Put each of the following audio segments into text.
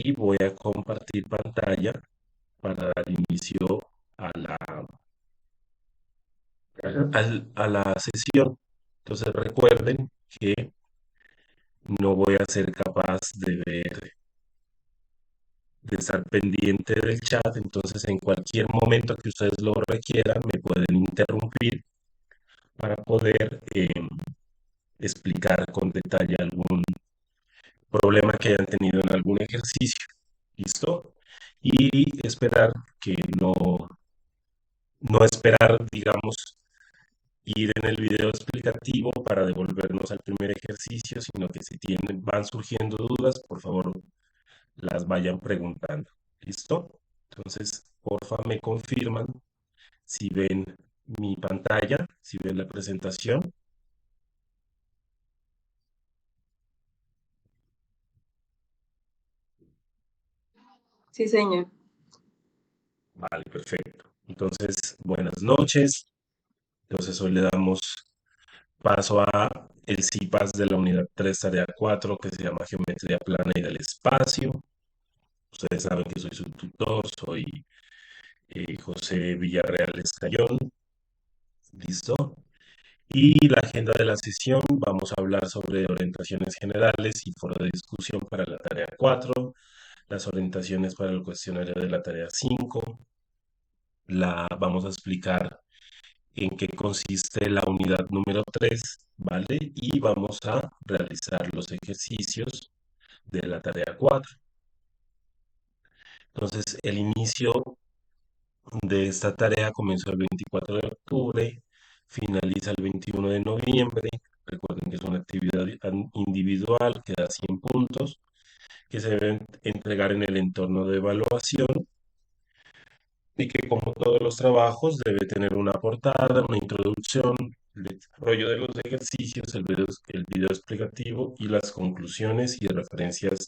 y voy a compartir pantalla para dar inicio a a la sesión. Entonces recuerden que no voy a ser capaz de estar pendiente del chat, entonces en cualquier momento que ustedes lo requieran me pueden interrumpir para poder explicar con detalle algún problema que hayan tenido en algún ejercicio. ¿Listo? Y esperar que no esperar, digamos, ir en el video explicativo para devolvernos al primer ejercicio, sino que si van surgiendo dudas, por favor, las vayan preguntando. ¿Listo? Entonces, porfa, me confirman si ven mi pantalla, si ven la presentación. Sí, señor. Vale, perfecto. Entonces, buenas noches. Entonces, hoy le damos paso a el CIPAS de la unidad 3 tarea 4 que se llama Geometría Plana y del Espacio. Ustedes saben que soy su tutor, soy José Villarreal Escayón. ¿Listo? Y la agenda de la sesión, vamos a hablar sobre orientaciones generales y foro de discusión para la tarea 4, las orientaciones para el cuestionario de la tarea 5, vamos a explicar en qué consiste la unidad número 3, ¿vale? Y vamos a realizar los ejercicios de la tarea 4. Entonces, el inicio de esta tarea comenzó el 24 de octubre, finaliza el 21 de noviembre. Recuerden que es una actividad individual que da 100 puntos, que se deben entregar en el entorno de evaluación y que como todos los trabajos debe tener una portada, una introducción, el desarrollo de los ejercicios, el video explicativo y las conclusiones y referencias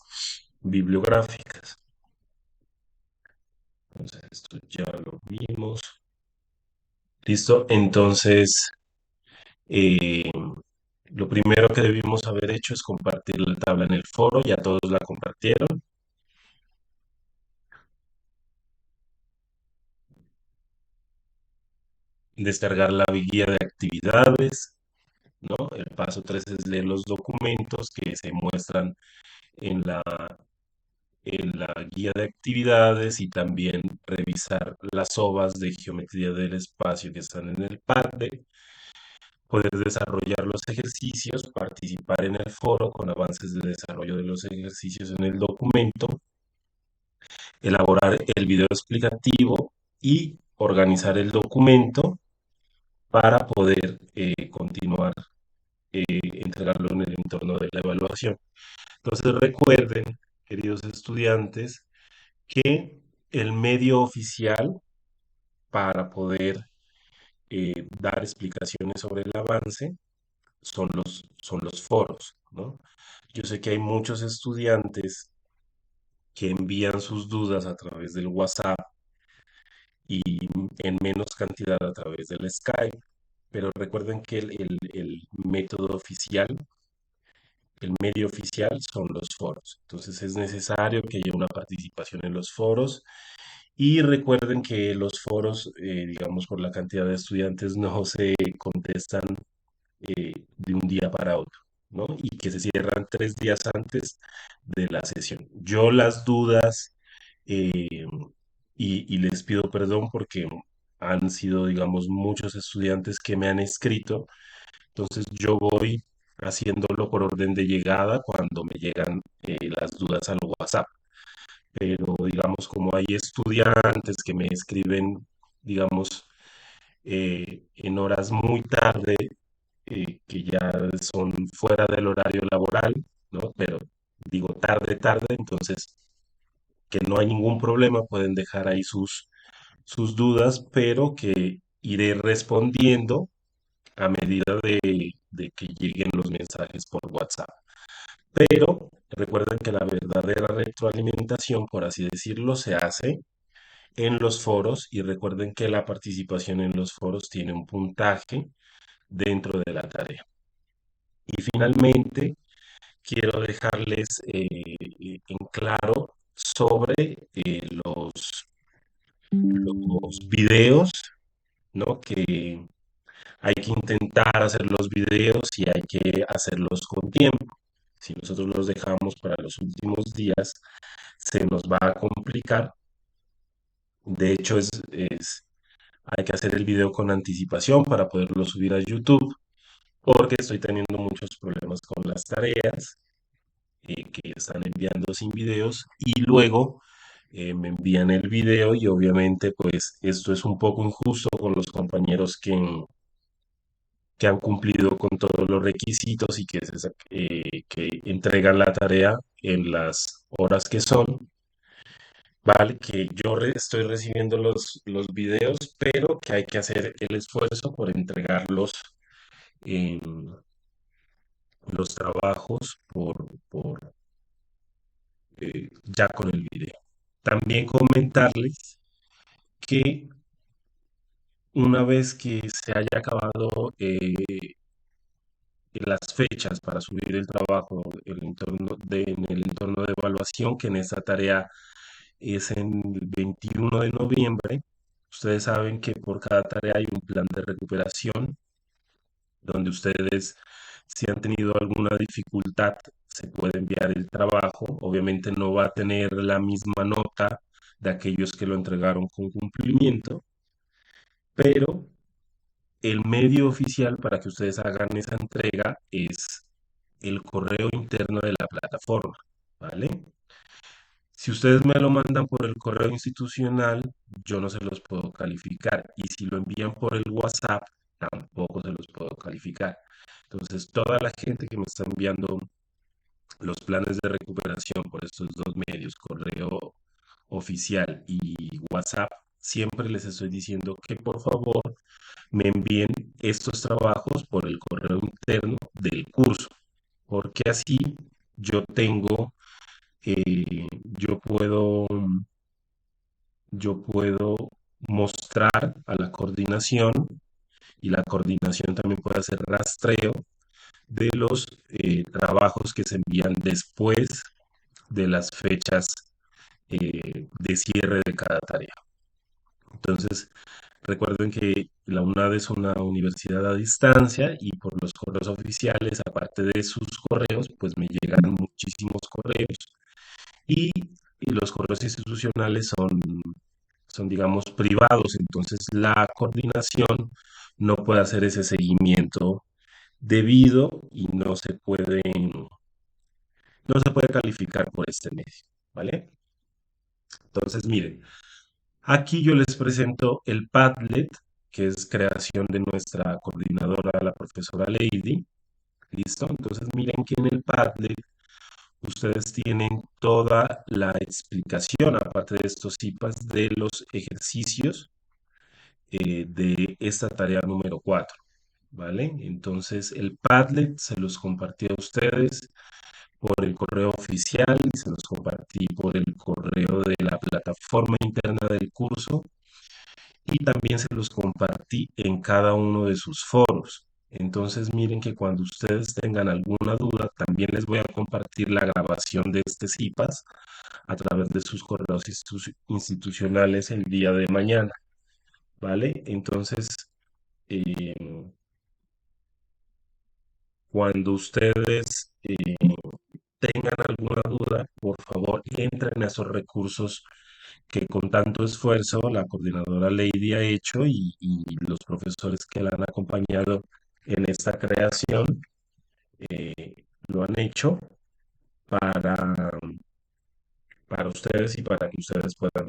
bibliográficas. Entonces, esto ya lo vimos. Listo, entonces eh, lo primero que debimos haber hecho es compartir la tabla en el foro, ya todos la compartieron. Descargar la guía de actividades, ¿no? El paso 3 es leer los documentos que se muestran en en la guía de actividades y también revisar las ovas de geometría del espacio que están en el PADE, poder desarrollar los ejercicios, participar en el foro con avances de desarrollo de los ejercicios en el documento, elaborar el video explicativo y organizar el documento para poder continuar entregarlo en el entorno de la evaluación. Entonces recuerden, queridos estudiantes, que el medio oficial para poder dar explicaciones sobre el avance son los foros, ¿no? Yo sé que hay muchos estudiantes que envían sus dudas a través del WhatsApp y en menos cantidad a través del Skype, pero recuerden que el método oficial, el medio oficial son los foros. Entonces es necesario que haya una participación en los foros y recuerden que los foros, digamos, por la cantidad de estudiantes, no se contestan de un día para otro, ¿no? Y que se cierran 3 días antes de la sesión. Yo las dudas, eh, y les pido perdón porque han sido, digamos, muchos estudiantes que me han escrito, entonces yo voy haciéndolo por orden de llegada cuando me llegan las dudas al WhatsApp. Pero digamos, como hay estudiantes que me escriben, digamos, en horas muy tarde, que ya son fuera del horario laboral, ¿no? Pero digo tarde, tarde, entonces que no hay ningún problema, pueden dejar ahí sus dudas, pero que iré respondiendo a medida de que lleguen los mensajes por WhatsApp. Pero recuerden que la verdadera retroalimentación, por así decirlo, se hace en los foros y recuerden que la participación en los foros tiene un puntaje dentro de la tarea. Y finalmente, quiero dejarles en claro sobre los videos, ¿no? Que hay que intentar hacer los videos y hay que hacerlos con tiempo. Si nosotros los dejamos para los últimos días, se nos va a complicar. De hecho, hay que hacer el video con anticipación para poderlo subir a YouTube, porque estoy teniendo muchos problemas con las tareas que están enviando sin videos y luego me envían el video y obviamente pues esto es un poco injusto con los compañeros que han cumplido con todos los requisitos y que entregan la tarea en las horas que son. Vale, que yo estoy recibiendo los videos, pero que hay que hacer el esfuerzo por entregarlos en los trabajos ya con el video. También comentarles que una vez que se haya acabado las fechas para subir el trabajo en el entorno de evaluación, que en esta tarea es en el 21 de noviembre, ustedes saben que por cada tarea hay un plan de recuperación donde ustedes, si han tenido alguna dificultad, se puede enviar el trabajo. Obviamente no va a tener la misma nota de aquellos que lo entregaron con cumplimiento, pero el medio oficial para que ustedes hagan esa entrega es el correo interno de la plataforma, ¿vale? Si ustedes me lo mandan por el correo institucional, yo no se los puedo calificar. Y si lo envían por el WhatsApp, tampoco se los puedo calificar. Entonces, toda la gente que me está enviando los planes de recuperación por estos dos medios, correo oficial y WhatsApp, siempre les estoy diciendo que por favor me envíen estos trabajos por el correo interno del curso, porque así yo tengo, yo puedo, yo puedo mostrar a la coordinación y la coordinación también puede hacer rastreo de los trabajos que se envían después de las fechas de cierre de cada tarea. Entonces, recuerden que la UNAD es una universidad a distancia y por los correos oficiales, aparte de sus correos, pues me llegan muchísimos correos y los correos institucionales son, digamos, privados. Entonces, la coordinación no puede hacer ese seguimiento debido y no se puede calificar por este medio, ¿vale? Entonces, miren, aquí yo les presento el Padlet, que es creación de nuestra coordinadora, la profesora Lady. ¿Listo? Entonces, miren que en el Padlet ustedes tienen toda la explicación, aparte de estos IPAs, de los ejercicios de esta tarea número 4. ¿Vale? Entonces, el Padlet se los compartí a ustedes por el correo oficial y se los compartí por el correo de la plataforma interna del curso y también se los compartí en cada uno de sus foros. Entonces miren que cuando ustedes tengan alguna duda, también les voy a compartir la grabación de este CIPAS a través de sus correos institucionales el día de mañana, ¿vale? Entonces, eh, cuando ustedes tengan alguna duda, por favor, entren a esos recursos que con tanto esfuerzo la coordinadora Lady ha hecho y los profesores que la han acompañado en esta creación eh, lo han hecho para, para ustedes y para que ustedes puedan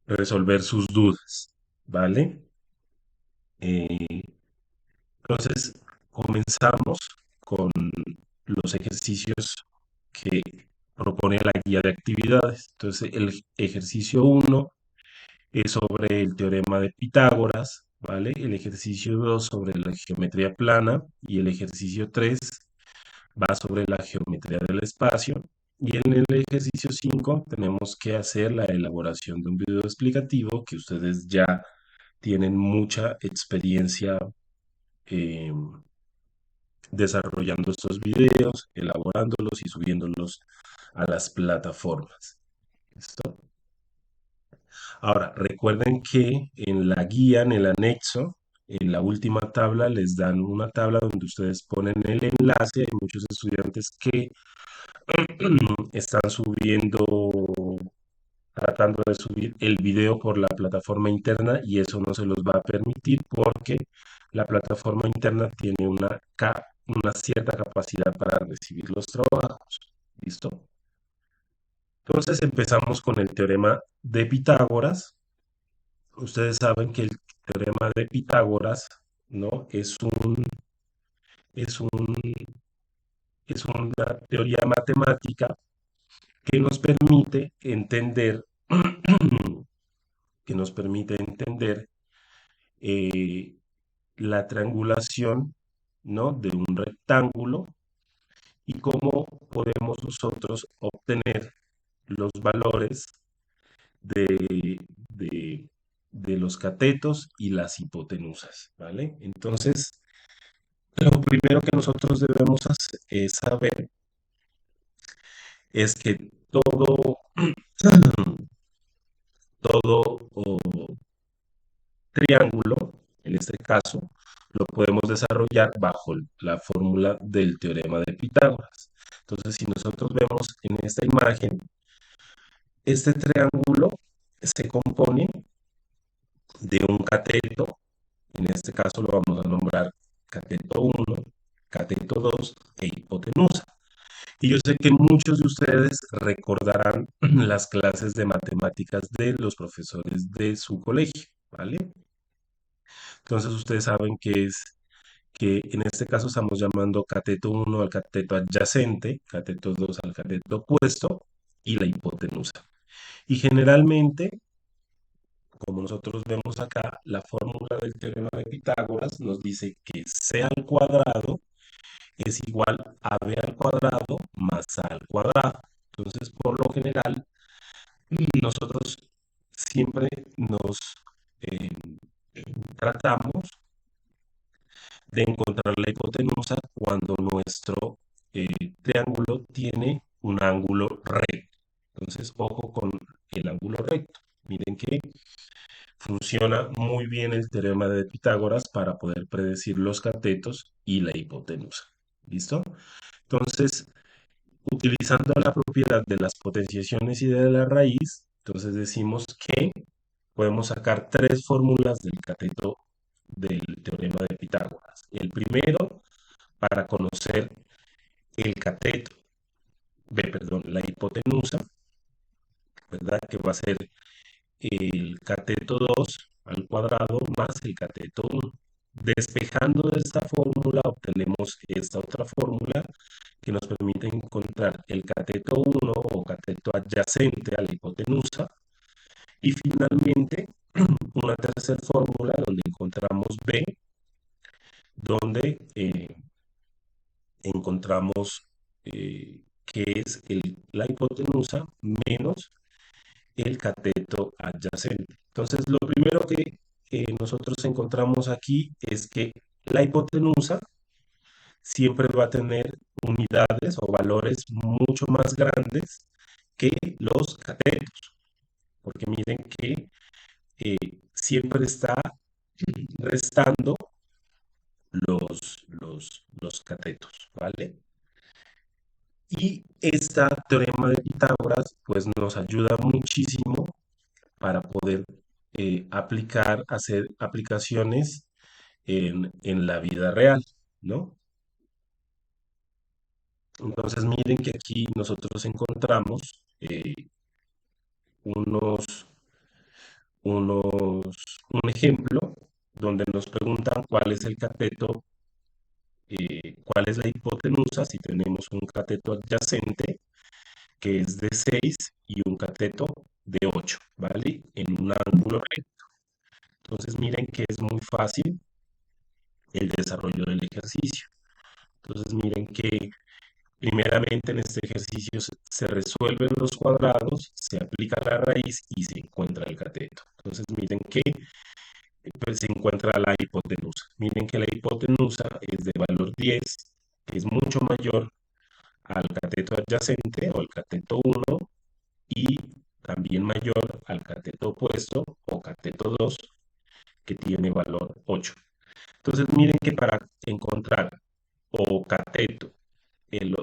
resolver sus dudas, ¿vale? Eh, entonces, comenzamos con los ejercicios que propone la guía de actividades. Entonces, el ejercicio uno es sobre el teorema de Pitágoras, ¿vale? El ejercicio 2 sobre la geometría plana y el ejercicio 3 va sobre la geometría del espacio. Y en el ejercicio 5 tenemos que hacer la elaboración de un video explicativo que ustedes ya tienen mucha experiencia eh, desarrollando estos videos, elaborándolos y subiéndolos a las plataformas. ¿Listo? Ahora, recuerden que en la guía, en el anexo, en la última tabla, les dan una tabla donde ustedes ponen el enlace. Hay muchos estudiantes que están tratando de subir el video por la plataforma interna y eso no se los va a permitir porque la plataforma interna tiene una cierta capacidad para recibir los trabajos. ¿Listo? Entonces empezamos con el teorema de Pitágoras. Ustedes saben que el teorema de Pitágoras, ¿no? Es un, es una teoría matemática que nos permite entender, que nos permite entender eh, la triangulación, ¿no? De un rectángulo y cómo podemos nosotros obtener los valores de, de, de los catetos y las hipotenusas, ¿vale? Entonces, lo primero que nosotros debemos saber es que todo triángulo, en este caso, lo podemos desarrollar bajo la fórmula del teorema de Pitágoras. Entonces, si nosotros vemos en esta imagen, este triángulo se compone de un cateto, en este caso lo vamos a nombrar cateto 1, cateto 2 e hipotenusa. Y yo sé que muchos de ustedes recordarán las clases de matemáticas de los profesores de su colegio, ¿vale? Entonces ustedes saben que en este caso estamos llamando cateto 1 al cateto adyacente, cateto 2 al cateto opuesto y la hipotenusa. Y generalmente, como nosotros vemos acá, la fórmula del teorema de Pitágoras nos dice que c al cuadrado es igual a b al cuadrado más a al cuadrado. Entonces, por lo general, nosotros siempre nos eh, tratamos de encontrar la hipotenusa cuando nuestro eh, triángulo tiene un ángulo recto. Entonces, ojo con el ángulo recto. Miren que funciona muy bien el teorema de Pitágoras para poder predecir los catetos y la hipotenusa. ¿Listo? Entonces, utilizando la propiedad de las potenciaciones y de la raíz, entonces decimos que podemos sacar tres fórmulas del cateto del teorema de Pitágoras. El primero, para conocer el cateto, perdón, la hipotenusa, ¿verdad? Que va a ser el cateto 2 al cuadrado más el cateto 1. Despejando de esta fórmula obtenemos esta otra fórmula que nos permite encontrar el cateto 1 o cateto adyacente a la hipotenusa y finalmente una tercera fórmula donde encontramos B, donde encontramos que es la hipotenusa menos el cateto adyacente. Entonces, lo primero que nosotros encontramos aquí es que la hipotenusa siempre va a tener unidades o valores mucho más grandes que los catetos, porque miren que siempre está restando los catetos, ¿vale? Y esta teorema de Pitágoras pues nos ayuda muchísimo para poder hacer aplicaciones en la vida real, ¿no? Entonces miren que aquí nosotros encontramos unos, un ejemplo donde nos preguntan cuál es el cateto, cuál es la hipotenusa si tenemos un cateto adyacente que es de 6 y un cateto de 8, ¿vale? En un ángulo recto. Entonces miren que es muy fácil el desarrollo del ejercicio. Entonces miren que primeramente en este ejercicio se resuelven los cuadrados, se aplica la raíz y se encuentra el cateto. Entonces miren que pues, se encuentra la hipotenusa. Miren que la hipotenusa es de valor 10, que es mucho mayor al cateto adyacente o el cateto 1 y también mayor al cateto opuesto o cateto 2 que tiene valor 8. Entonces miren que para encontrar o cateto, el,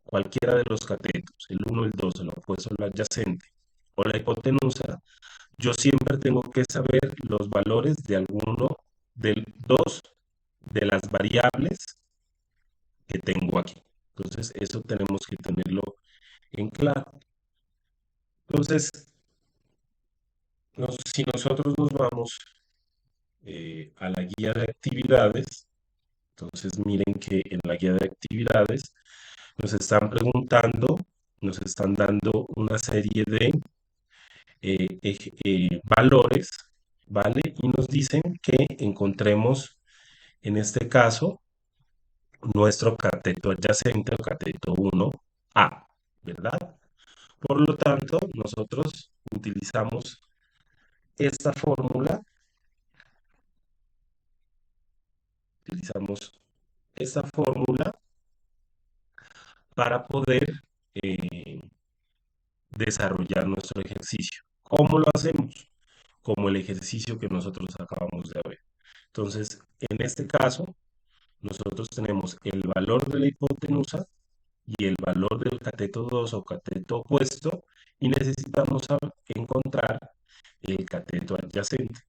cualquiera de los catetos, el 1, el 2, el opuesto, el adyacente o la hipotenusa, yo siempre tengo que saber los valores de alguno de dos de las variables que tengo aquí. Entonces, eso tenemos que tenerlo en claro. Entonces, si nosotros nos vamos a la guía de actividades, entonces miren que en la guía de actividades nos están preguntando, nos están dando una serie de valores, ¿vale? Y nos dicen que encontremos, en este caso, nuestro cateto adyacente o cateto 1A, ¿verdad? Por lo tanto, nosotros utilizamos esta fórmula, utilizamos esta fórmula para poder eh, desarrollar nuestro ejercicio. ¿Cómo lo hacemos? Como el ejercicio que nosotros acabamos de ver. Entonces, en este caso, nosotros tenemos el valor de la hipotenusa y el valor del cateto 2 o cateto opuesto y necesitamos encontrar el cateto adyacente.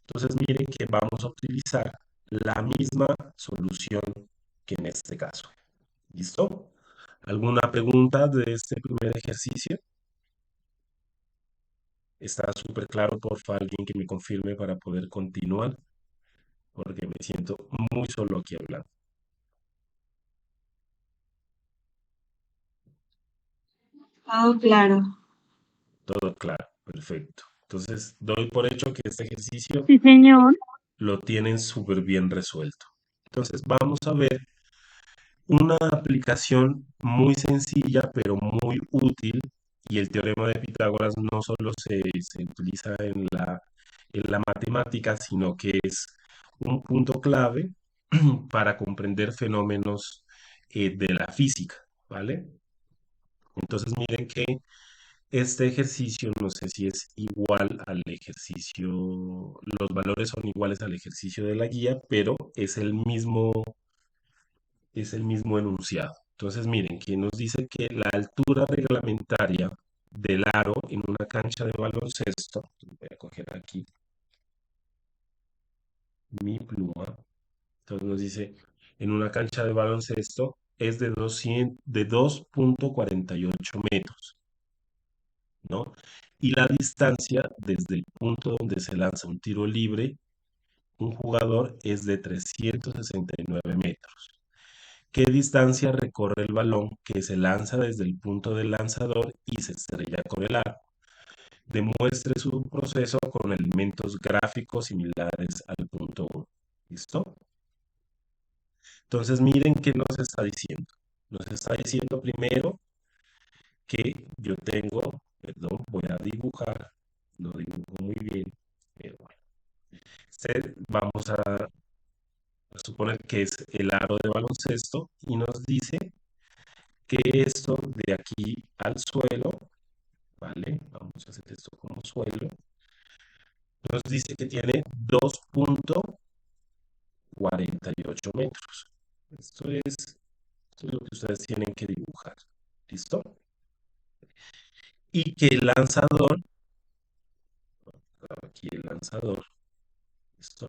Entonces miren que vamos a utilizar la misma solución que en este caso. ¿Listo? ¿Alguna pregunta de este primer ejercicio? ¿Está súper claro? Por favor, alguien que me confirme para poder continuar, porque me siento muy solo aquí hablando. Todo claro. Todo claro, perfecto. Entonces, doy por hecho que este ejercicio Sí, señor. lo tienen súper bien resuelto. Entonces, vamos a ver una aplicación muy sencilla, pero muy útil, y el teorema de Pitágoras no solo se utiliza en la matemática, sino que es un punto clave para comprender fenómenos de la física, ¿vale? Entonces miren que este ejercicio, no sé si es igual al ejercicio, los valores son iguales al ejercicio de la guía, pero es el mismo enunciado. Entonces, miren, que nos dice que la altura reglamentaria del aro en una cancha de baloncesto, voy a coger aquí mi pluma, entonces nos dice, en una cancha de baloncesto es de 2.48 metros, ¿no? Y la distancia desde el punto donde se lanza un tiro libre, un jugador es de 369 metros. ¿Qué distancia recorre el balón que se lanza desde el punto del lanzador y se estrella con el aro? Demuestre su proceso con elementos gráficos similares al punto 1. ¿Listo? Entonces miren qué nos está diciendo. Nos está diciendo primero que yo tengo, perdón, voy a dibujar, no dibujo muy bien, pero bueno. Vamos a suponer que es el aro de baloncesto y nos dice que esto de aquí al suelo, ¿vale? Vamos a hacer esto como suelo. Nos dice que tiene 2.48 metros. Esto es lo que ustedes tienen que dibujar. ¿Listo? Y que el lanzador, aquí el lanzador, ¿listo?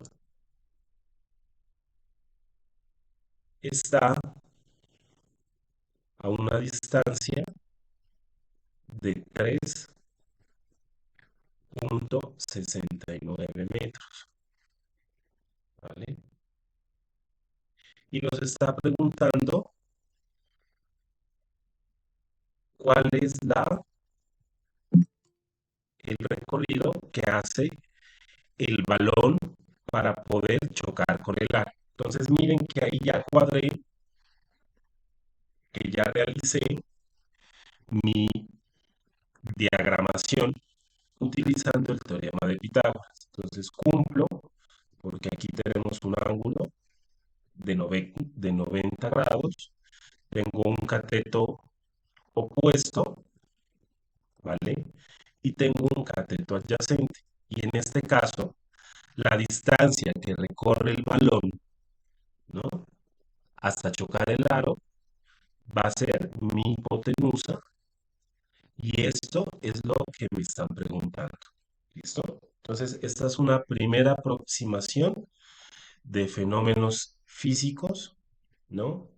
Está a una distancia de 3.69 metros. ¿Vale? Y nos está preguntando cuál es el recorrido que hace el balón para poder chocar con el aro. Entonces miren que ahí ya cuadré, que ya realicé mi diagramación utilizando el teorema de Pitágoras. Entonces cumplo porque aquí tenemos un ángulo de 90 grados. tengo un cateto opuesto, ¿vale? Y tengo un cateto adyacente. Y en este caso, la distancia que recorre el balón, ¿no? Hasta chocar el aro va a ser mi hipotenusa y esto es lo que me están preguntando. ¿Listo? Entonces, esta es una primera aproximación de fenómenos físicos, ¿no?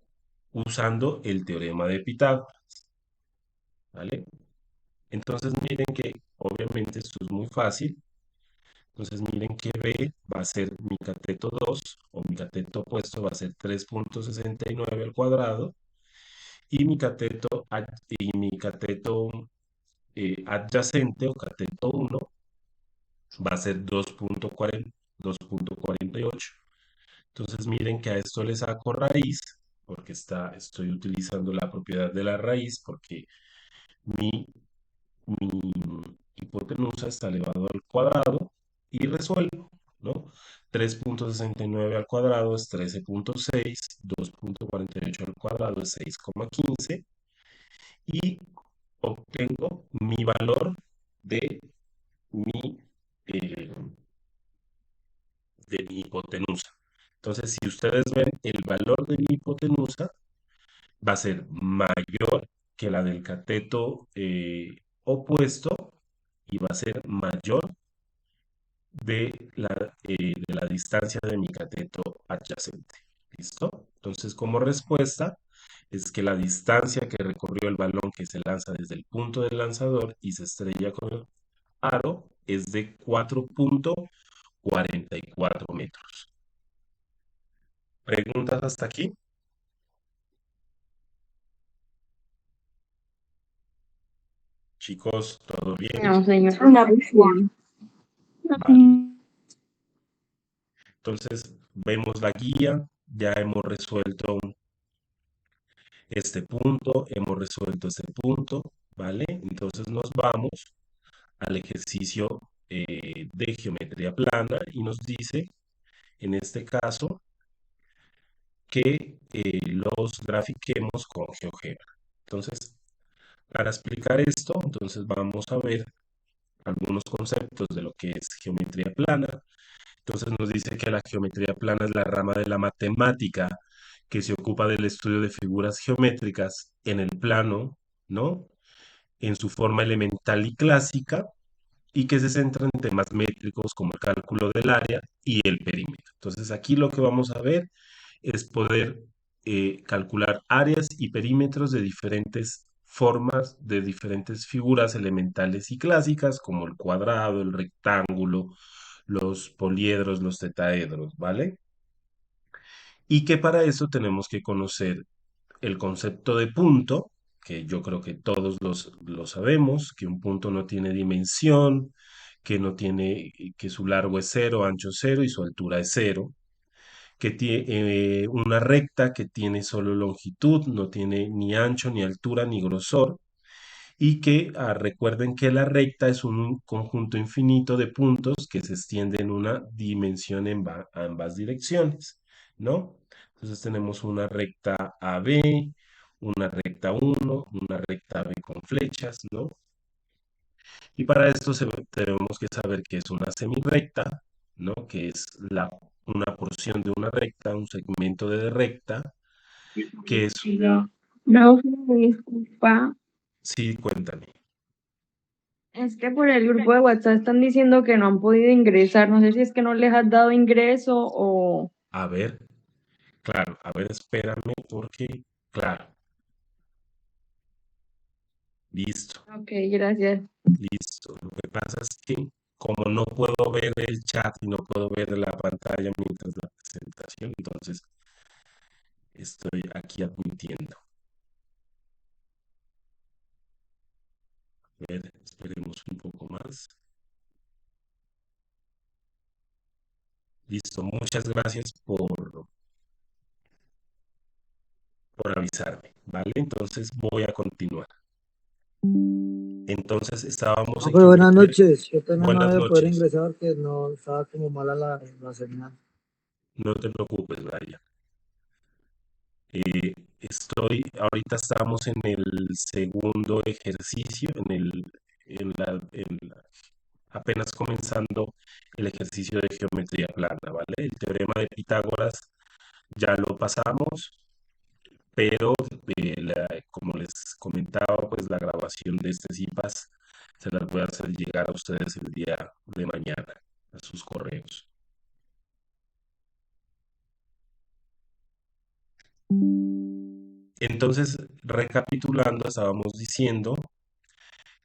Usando el teorema de Pitágoras, ¿vale? Entonces, miren que obviamente esto es muy fácil. Entonces, miren que B va a ser mi cateto 2 o mi cateto opuesto va a ser 3,69 al cuadrado y mi cateto adyacente o cateto 1 va a ser 2,48. Entonces miren que a esto le saco raíz, porque estoy utilizando la propiedad de la raíz, porque mi, mi hipotenusa está elevado al cuadrado y resuelvo, ¿no? 3,69 al cuadrado es 13,6, 2,48 al cuadrado es 6,15 y obtengo mi valor de mi, eh, de mi hipotenusa. Entonces, si ustedes ven, el valor de mi hipotenusa va a ser mayor que la del cateto opuesto y va a ser mayor de la distancia de mi cateto adyacente. ¿Listo? Entonces, como respuesta, es que la distancia que recorrió el balón que se lanza desde el punto del lanzador y se estrella con el aro es de 4,44 metros. ¿Preguntas hasta aquí? Chicos, ¿todo bien? No, señor. Una cuestión. Vale. Entonces, vemos la guía, ya hemos resuelto este punto, ¿vale? Entonces nos vamos al ejercicio de geometría plana y nos dice, en este caso, que los grafiquemos con GeoGebra. Entonces, para explicar esto, entonces vamos a ver algunos conceptos de lo que es geometría plana. Entonces nos dice que la geometría plana es la rama de la matemática que se ocupa del estudio de figuras geométricas en el plano, ¿no? En su forma elemental y clásica, y que se centra en temas métricos como el cálculo del área y el perímetro. Entonces aquí lo que vamos a ver es poder calcular áreas y perímetros de diferentes formas, de diferentes figuras elementales y clásicas, como el cuadrado, el rectángulo, los poliedros, los tetaedros, ¿vale? Y que para eso tenemos que conocer el concepto de punto, que yo creo que todos lo sabemos, que un punto no tiene dimensión, que su largo es cero, ancho cero y su altura es cero, que tiene una recta que tiene solo longitud, no tiene ni ancho, ni altura, ni grosor, y que recuerden que la recta es un conjunto infinito de puntos que se extiende en una dimensión en ambas direcciones, ¿no? Entonces tenemos una recta AB, una recta 1, una recta B con flechas, ¿no? Y para esto tenemos que saber que es una semirrecta, ¿no? Que es una porción de una recta, un segmento de recta, que es... No, disculpa. Sí, cuéntame. Es que por el grupo de WhatsApp están diciendo que no han podido ingresar. No sé si es que no les has dado ingreso o... A ver, claro, a ver, espérame porque, claro, listo, Ok, gracias. listo. Lo que pasa es que como no puedo ver el chat y no puedo ver la pantalla mientras la presentación, entonces estoy aquí admitiendo. A ver, esperemos un poco más. Listo, muchas gracias por avisarme, ¿vale? Entonces voy a continuar. Entonces estábamos en Profe, buenas geometría. noches. Qué pena no Buenas voy a poder noches. ingresar porque no estaba como mala la señal. No te preocupes, Brian. Ahorita estamos en el segundo ejercicio, apenas comenzando el ejercicio de geometría plana, ¿vale? El teorema de Pitágoras ya lo pasamos, pero como les comentaba, pues la grabación de este CIPAS se las voy a hacer llegar a ustedes el día de mañana a sus correos. Entonces, recapitulando, estábamos diciendo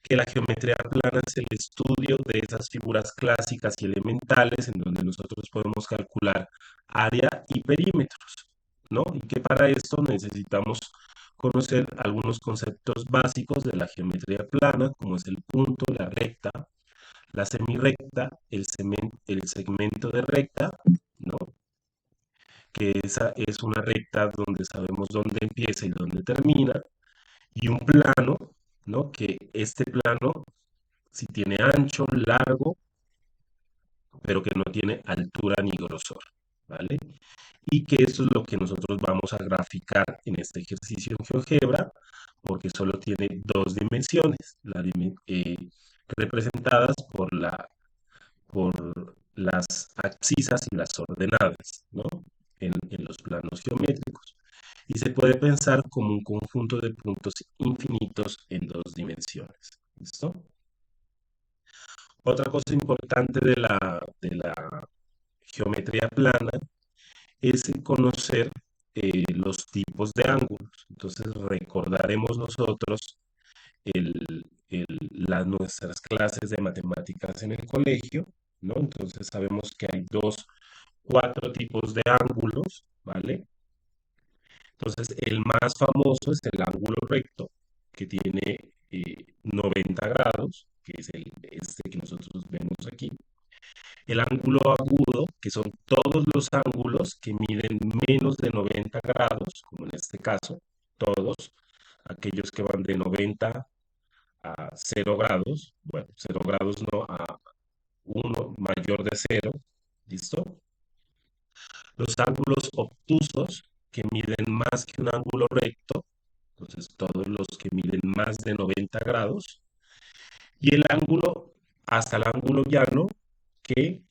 que la geometría plana es el estudio de esas figuras clásicas y elementales en donde nosotros podemos calcular área y perímetros, ¿no? Y que para esto necesitamos conocer algunos conceptos básicos de la geometría plana, como es el punto, la recta, la semirrecta, el segmento de recta, ¿no? Que esa es una recta donde sabemos dónde empieza y dónde termina, y un plano, ¿no? Que este plano si tiene ancho, largo, pero que no tiene altura ni grosor, ¿vale? Y que eso es lo que nosotros vamos a graficar en este ejercicio en GeoGebra, porque solo tiene dos dimensiones, representadas por las abscisas y las ordenadas, ¿no? En los planos geométricos. Y se puede pensar como un conjunto de puntos infinitos en dos dimensiones. ¿Listo? Otra cosa importante de la geometría plana es conocer los tipos de ángulos. Entonces recordaremos nosotros nuestras clases de matemáticas en el colegio, ¿no? Entonces sabemos que hay cuatro tipos de ángulos, ¿vale? Entonces el más famoso es el ángulo recto, que tiene 90 grados, que es este que nosotros vemos aquí. El ángulo agudo, que son todos los ángulos que miden menos de 90 grados, como en este caso, todos aquellos que van de 90 a 0 grados, bueno, 0 grados no, a 1 mayor de 0, ¿listo? Los ángulos obtusos, que miden más que un ángulo recto, entonces todos los que miden más de 90 grados, y hasta el ángulo llano, que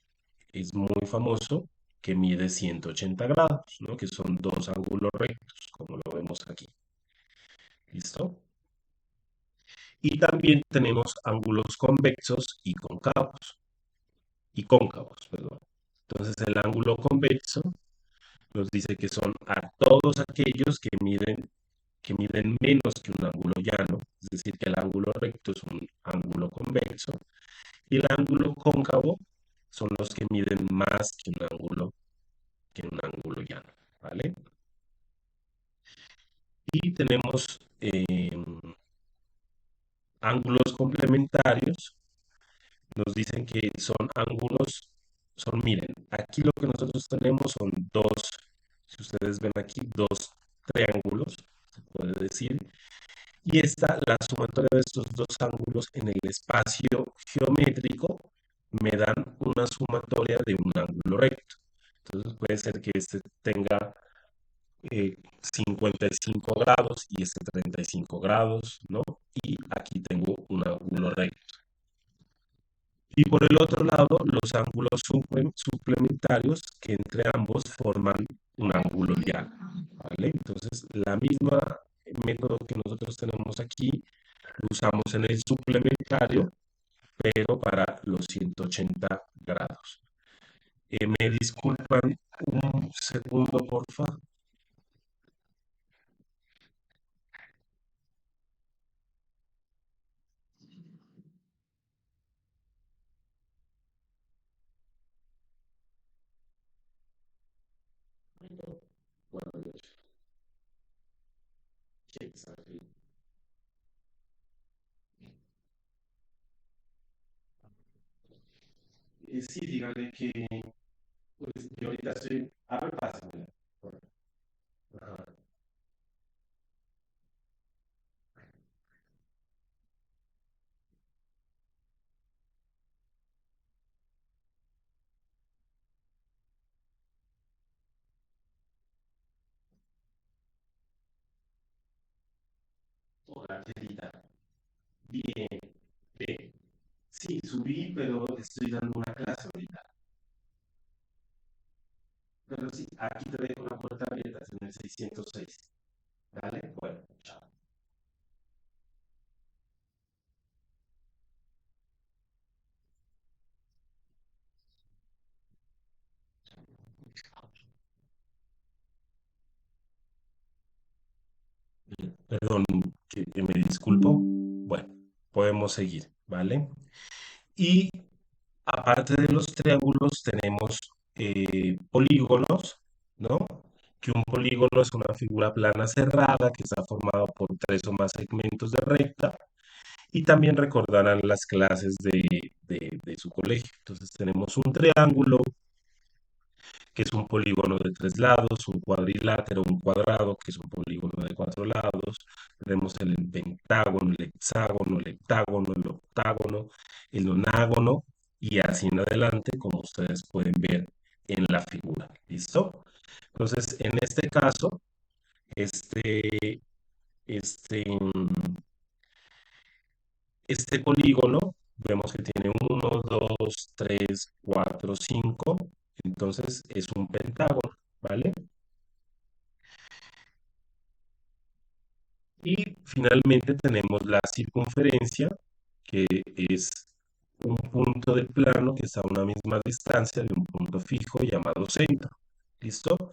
es muy famoso, que mide 180 grados, ¿no? Que son dos ángulos rectos, como lo vemos aquí. ¿Listo? Y también tenemos ángulos convexos y cóncavos, perdón. Entonces el ángulo convexo nos dice que son a todos aquellos que miden menos que un ángulo llano, es decir, que el ángulo recto es un ángulo convexo, y el ángulo cóncavo son los que miden más que un ángulo llano, ¿vale? Y tenemos ángulos complementarios, nos dicen que miren, aquí lo que nosotros tenemos son si ustedes ven aquí, dos triángulos, se puede decir, y la sumatoria de estos dos ángulos en el espacio geométrico me dan una sumatoria de un ángulo recto. Entonces puede ser que este tenga 55 grados y este 35 grados, ¿no? Y aquí tengo un ángulo recto. Y por el otro lado, los ángulos suplementarios que entre ambos forman un ángulo llano, ¿vale? Entonces, la misma método que nosotros tenemos aquí, lo usamos en el suplementario, pero para los 180 grados. Me disculpan un segundo, por favor. Buenas noches. Exactly. Sí, dígale que pues, yo ahorita estoy. A ver, pásamela. Ajá. Hola, querida. Bien, bien. Sí, subí, pero estoy dando una clase ahorita. Pero sí, aquí te dejo la puerta abierta, es en el 606. ¿Vale? Bueno, chao. Perdón, que me disculpo. Bueno, podemos seguir, ¿vale? Y aparte de los triángulos, tenemos polígonos, ¿no? Que un polígono es una figura plana cerrada que está formado por tres o más segmentos de recta. Y también recordarán las clases de su colegio. Entonces tenemos un triángulo, que es un polígono de tres lados, un cuadrilátero, un cuadrado, que es un polígono de cuatro lados. Tenemos el pentágono, el hexágono, el heptágono, el octágono, el nonágono y así en adelante, como ustedes pueden ver en la figura. ¿Listo? Entonces, en este caso, este, este, este polígono, vemos que tiene uno, 2, 3, 4, 5. Entonces es un pentágono, ¿vale? Y finalmente tenemos la circunferencia, que es un punto del plano que está a una misma distancia de un punto fijo llamado centro. ¿Listo?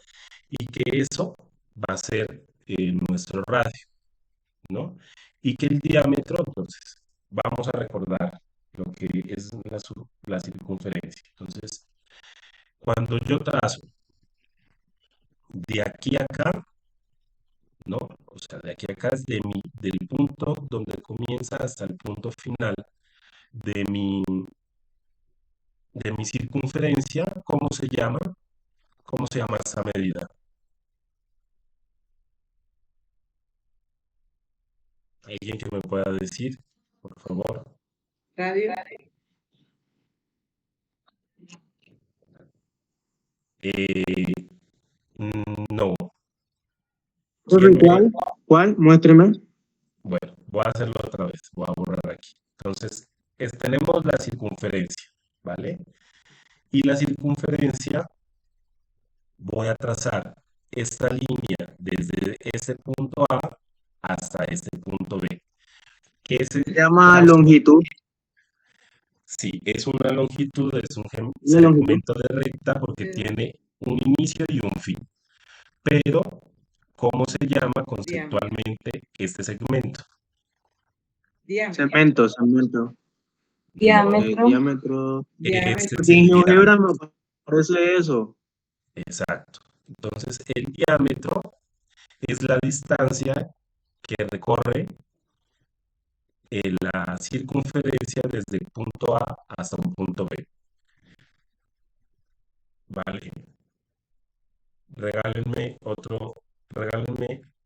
Y que eso va a ser nuestro radio, ¿no? Y que el diámetro, entonces, vamos a recordar lo que es la circunferencia. Entonces, cuando yo trazo de aquí a acá, ¿no? O sea, de aquí a acá es del punto donde comienza hasta el punto final de mi, de mi circunferencia. ¿Cómo se llama? ¿Cómo se llama esa medida? ¿Alguien que me pueda decir, por favor? Radio. Eh, no. ¿Cuál? ¿Cuál? Muéstreme. Bueno, voy a hacerlo otra vez. Voy a borrar aquí. Entonces, tenemos la circunferencia, ¿vale? Y la circunferencia, voy a trazar esta línea desde este punto A hasta este punto B. Que Se llama longitud. Sí, es una longitud, es un Una longitud. segmento de recta porque tiene un inicio y un fin. Pero, ¿cómo se llama conceptualmente este segmento? Segmento, segmento. Diámetro. Diámetro. Este es En el GeoGebra diámetro. me parece eso. Exacto. Entonces, el diámetro es la distancia que recorre la circunferencia desde el punto A hasta un punto B. Vale. Regálenme,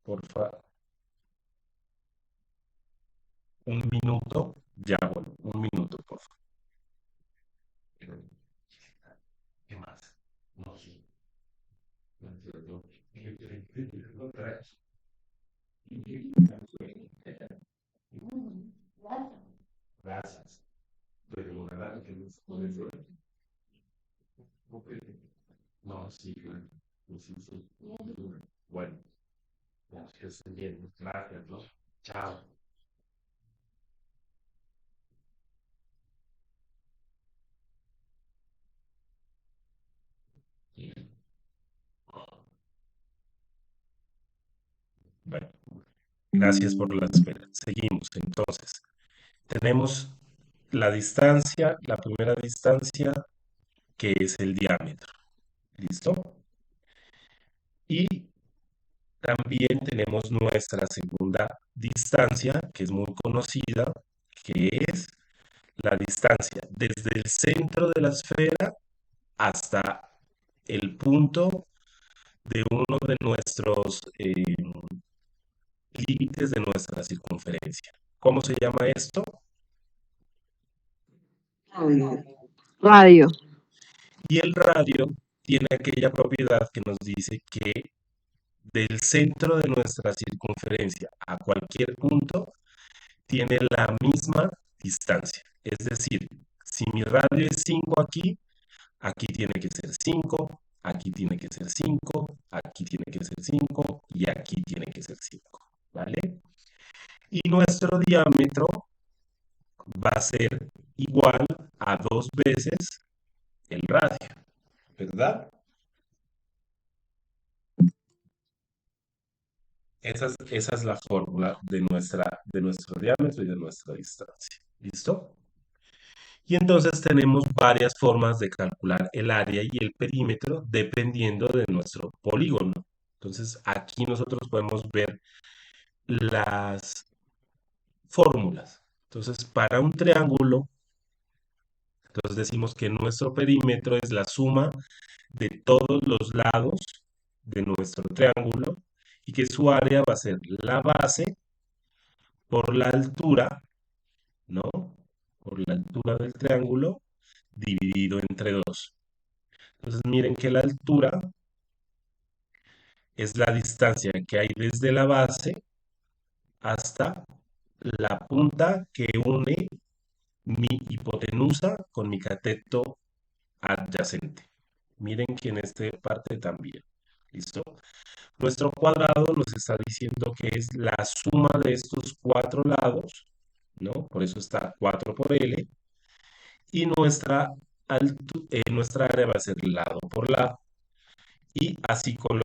por favor, un minuto. Ya, bueno, un minuto, por favor. ¿Qué más? No sé. Gracias. Pero nada que nos puede ser. No, sí, sí, sí. Bueno, ya que estén bien. Gracias, ¿no? Chao. Bueno, gracias por la espera. Seguimos. Entonces, tenemos la distancia, la primera distancia, que es el diámetro. ¿Listo? Y también tenemos nuestra segunda distancia, que es muy conocida, que es la distancia desde el centro de la esfera hasta el punto de uno de nuestros límites de nuestra circunferencia. ¿Cómo se llama esto? Radio. Y el radio tiene aquella propiedad que nos dice que del centro de nuestra circunferencia a cualquier punto tiene la misma distancia. Es decir, si mi radio es 5 aquí, aquí tiene que ser 5, aquí tiene que ser 5, aquí tiene que ser 5 y aquí tiene que ser 5, ¿vale? Y nuestro diámetro va a ser igual a 2 veces el radio, ¿verdad? Esa es la fórmula de nuestro diámetro y de nuestra distancia. ¿Listo? Y entonces tenemos varias formas de calcular el área y el perímetro dependiendo de nuestro polígono. Entonces aquí nosotros podemos ver las fórmulas. Entonces para un triángulo, entonces decimos que nuestro perímetro es la suma de todos los lados de nuestro triángulo y que su área va a ser la base por la altura, ¿no? Por la altura del triángulo dividido entre 2. Entonces miren que la altura es la distancia que hay desde la base hasta la punta que une mi hipotenusa con mi cateto adyacente. Miren que en esta parte también. ¿Listo? Nuestro cuadrado nos está diciendo que es la suma de estos 4 lados, ¿no? Por eso está 4 por L. Y nuestra área va a ser lado por lado. Y así con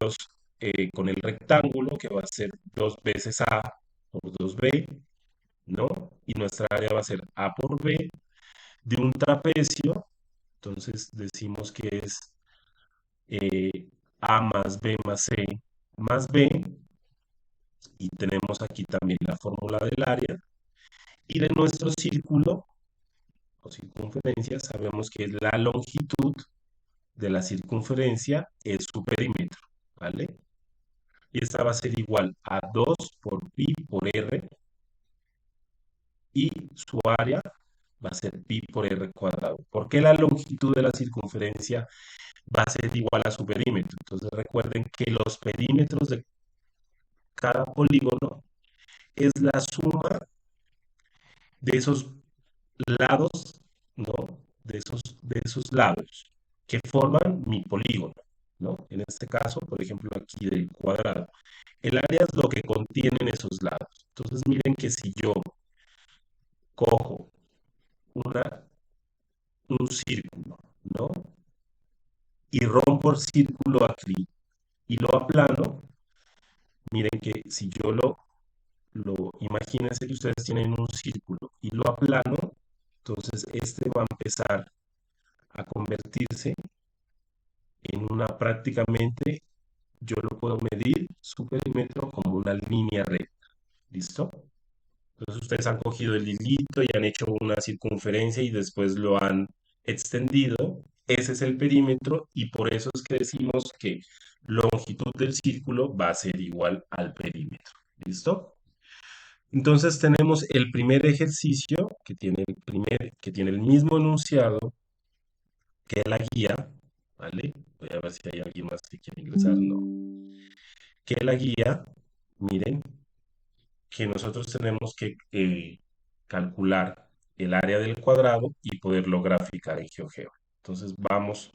el rectángulo, que va a ser 2 veces A por 2B, ¿no? Y nuestra área va a ser A por B de un trapecio. Entonces decimos que es eh, A más B más C más B. Y tenemos aquí también la fórmula del área. Y de nuestro círculo o circunferencia sabemos que la longitud de la circunferencia es su perímetro, ¿vale? Y esta va a ser igual a 2 por pi por r y su área va a ser pi por r cuadrado. ¿Por qué la longitud de la circunferencia va a ser igual a su perímetro? Entonces recuerden que los perímetros de cada polígono es la suma de esos lados, ¿no? De esos lados que forman mi polígono, ¿no? En este caso, por ejemplo, aquí del cuadrado. El área es lo que contienen esos lados. Entonces miren que si yo cojo un círculo, ¿no? Y rompo el círculo aquí y lo aplano, miren que si yo imagínense que ustedes tienen un círculo y lo aplano, entonces este va a empezar a convertirse en prácticamente, yo lo puedo medir su perímetro como una línea recta. ¿Listo? Entonces ustedes han cogido el hilito y han hecho una circunferencia y después lo han extendido. Ese es el perímetro y por eso es que decimos que longitud del círculo va a ser igual al perímetro. ¿Listo? Entonces tenemos el primer ejercicio que tiene el mismo enunciado que la guía, ¿vale? Voy a ver si hay alguien más que quiera ingresar, no. Que la guía, miren, que nosotros tenemos que calcular el área del cuadrado y poderlo graficar en GeoGebra. Entonces vamos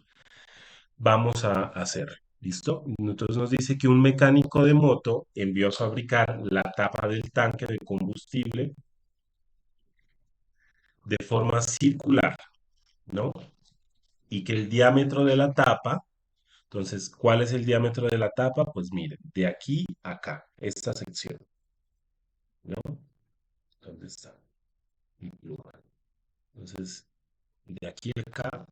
a hacer, ¿listo? Entonces nos dice que un mecánico de moto envió a fabricar la tapa del tanque de combustible de forma circular, ¿no? Y que el diámetro de la tapa, entonces, ¿cuál es el diámetro de la tapa? Pues miren, de aquí a acá, esta sección, ¿no? ¿Dónde está? Mi pluma. Entonces, de aquí a acá,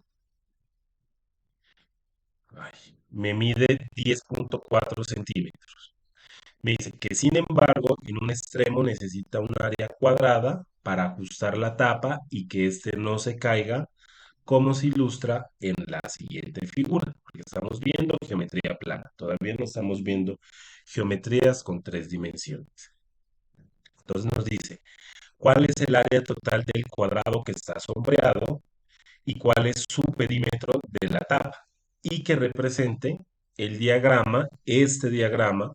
me mide 10.4 centímetros. Me dice que, sin embargo, en un extremo necesita un área cuadrada para ajustar la tapa y que éste no se caiga, como se ilustra en la siguiente figura. Porque estamos viendo geometría plana. Todavía no estamos viendo geometrías con 3 dimensiones. Entonces nos dice, ¿cuál es el área total del cuadrado que está sombreado y cuál es su perímetro de la tapa? Y que represente el diagrama, este diagrama,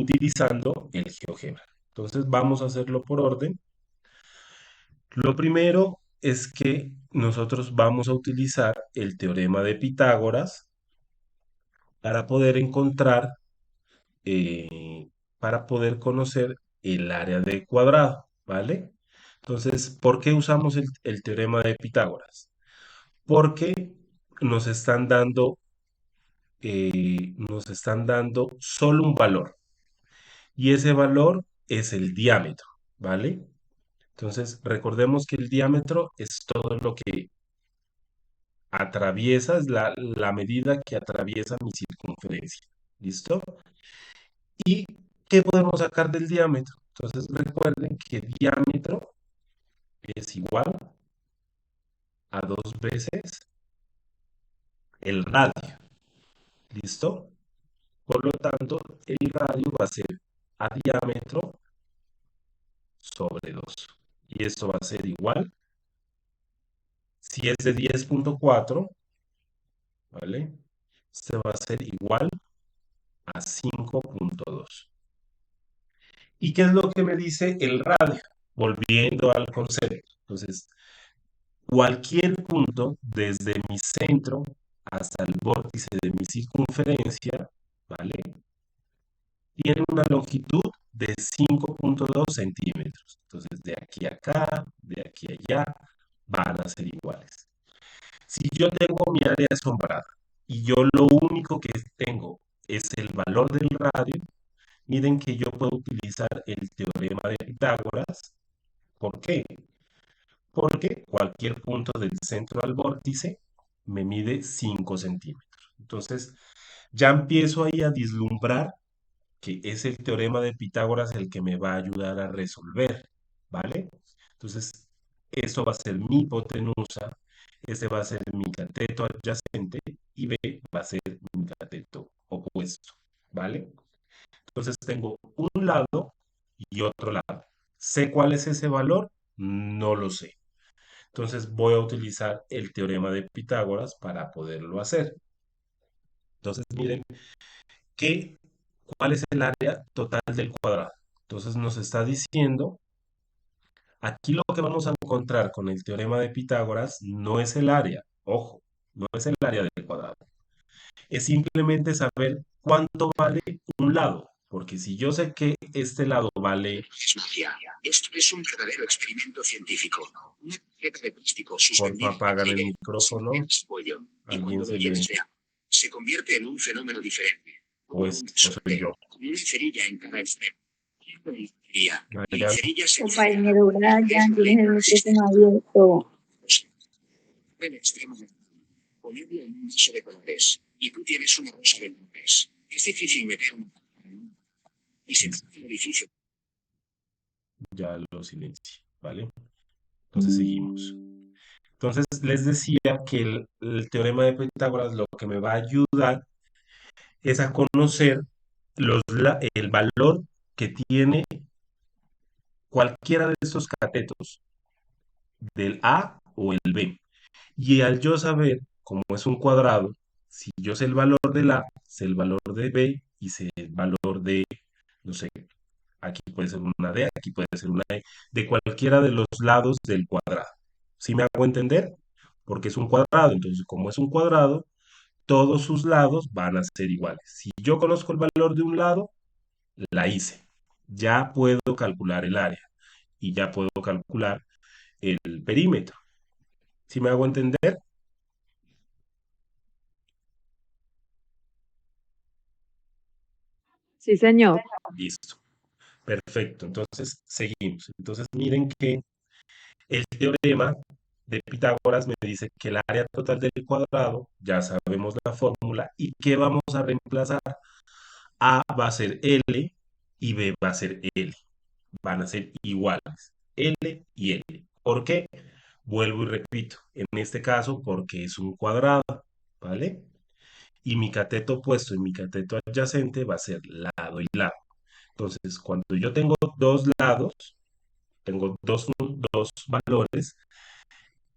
utilizando el GeoGebra. Entonces vamos a hacerlo por orden. Lo primero es que nosotros vamos a utilizar el teorema de Pitágoras para poder encontrar, para poder conocer el área del cuadrado, ¿vale? Entonces, ¿por qué usamos el teorema de Pitágoras? Porque nos están dando solo un valor y ese valor es el diámetro, ¿vale? Entonces, recordemos que el diámetro es todo lo que atraviesa, es la medida que atraviesa mi circunferencia. ¿Listo? ¿Y qué podemos sacar del diámetro? Entonces, recuerden que diámetro es igual a 2 veces el radio. ¿Listo? Por lo tanto, el radio va a ser a diámetro sobre 2. Y esto va a ser igual, si es de 10.4, ¿vale? Este va a ser igual a 5.2. ¿Y qué es lo que me dice el radio? Volviendo al concepto. Entonces, cualquier punto desde mi centro hasta el vórtice de mi circunferencia, ¿vale? Tiene una longitud de 5.2 centímetros. Entonces, de aquí a acá, de aquí a allá, van a ser iguales. Si yo tengo mi área asombrada y yo lo único que tengo es el valor del radio, miren que yo puedo utilizar el teorema de Pitágoras. ¿Por qué? Porque cualquier punto del centro al vórtice me mide 5 centímetros. Entonces, ya empiezo ahí a vislumbrar que es el teorema de Pitágoras el que me va a ayudar a resolver, ¿vale? Entonces, eso va a ser mi hipotenusa, ese va a ser mi cateto adyacente y B va a ser mi cateto opuesto, ¿vale? Entonces tengo un lado y otro lado. ¿Sé cuál es ese valor? No lo sé. Entonces voy a utilizar el teorema de Pitágoras para poderlo hacer. Entonces miren que cuál es el área total del cuadrado. Entonces nos está diciendo, aquí lo que vamos a encontrar con el teorema de Pitágoras no es el área, ojo, no es el área del cuadrado. Es simplemente saber cuánto vale un lado, porque si yo sé que este lado vale... Es magia. Esto es un verdadero experimento científico. Una tarjeta de plástico Por suspendida favor, apagan el en micrófono. pollo. Y Alguien cuando se lo le... llenes de agua, se convierte en un fenómeno diferente. O soy yo. Con una cerilla en cada extremo. La Mariano. cerilla se Compañero Brian, tienes el micrófono abierto. el extremo. Ponerlo en un vaso de colores. Y tú tienes una rosa de colores. Es difícil meter un... Y se trata de un edificio. Ya lo silencié, ¿vale? Entonces seguimos. Entonces les decía que el teorema de Pitágoras lo que me va a ayudar es a conocer el valor que tiene cualquiera de estos catetos, del A o el B. Y al yo saber cómo es un cuadrado, si yo sé el valor del A, sé el valor de B y sé el valor de, no sé, aquí puede ser una D, aquí puede ser una E, de cualquiera de los lados del cuadrado. ¿Sí me hago entender? Porque es un cuadrado, entonces como es un cuadrado, todos sus lados van a ser iguales. Si yo conozco el valor de un lado, la hice. Ya puedo calcular el área y ya puedo calcular el perímetro. ¿Sí me hago entender? Sí, señor. Listo. Perfecto. Entonces, seguimos. Entonces, miren que el teorema de Pitágoras me dice que el área total del cuadrado, ya sabemos la fórmula, y que vamos a reemplazar. A va a ser L y B va a ser L. Van a ser iguales. L y L. ¿Por qué? Vuelvo y repito. En este caso, porque es un cuadrado, ¿vale? Y mi cateto opuesto y mi cateto adyacente va a ser lado y lado. Entonces, cuando yo tengo dos lados, tengo dos valores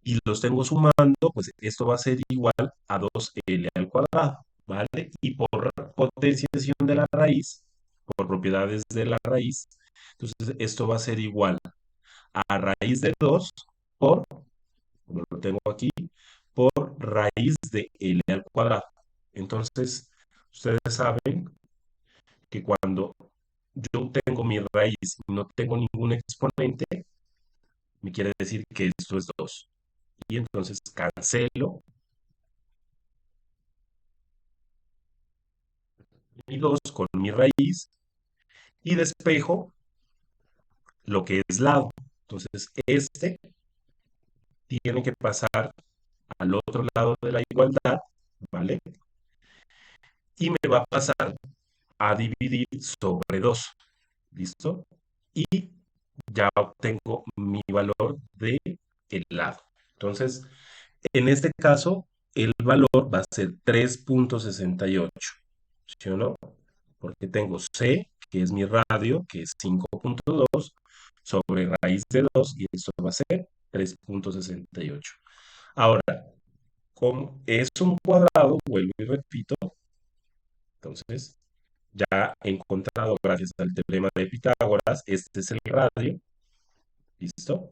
y los tengo sumando, pues esto va a ser igual a 2L al cuadrado, ¿vale? Y por potenciación de la raíz, por propiedades de la raíz. Entonces, esto va a ser igual a raíz de 2 por, como lo tengo aquí, por raíz de L al cuadrado. Entonces, ustedes saben que cuando yo tengo mi raíz y no tengo ningún exponente, me quiere decir que esto es 2. Y entonces cancelo mi 2 con mi raíz y despejo lo que es lado. Entonces, este tiene que pasar al otro lado de la igualdad, ¿vale? Y me va a pasar a dividir sobre 2, ¿listo? Y ya obtengo mi valor de el lado. Entonces, en este caso, el valor va a ser 3.68, ¿sí o no? Porque tengo C, que es mi radio, que es 5.2, sobre raíz de 2, y esto va a ser 3.68. Ahora, como es un cuadrado, vuelvo y repito, entonces ya he encontrado, gracias al teorema de Pitágoras, este es el radio, ¿listo?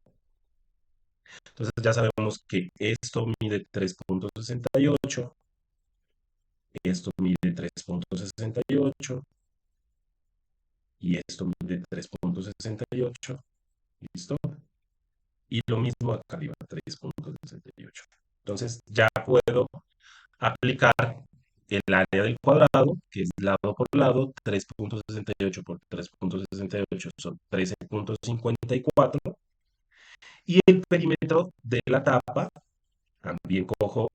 Entonces ya sabemos que esto mide 3.68, esto mide 3.68 y esto mide 3.68, ¿listo? Y lo mismo acá arriba, 3.68. Entonces ya puedo aplicar el área del cuadrado, que es lado por lado, 3.68 por 3.68 son 13.54. Y el perímetro de la tapa, también cojo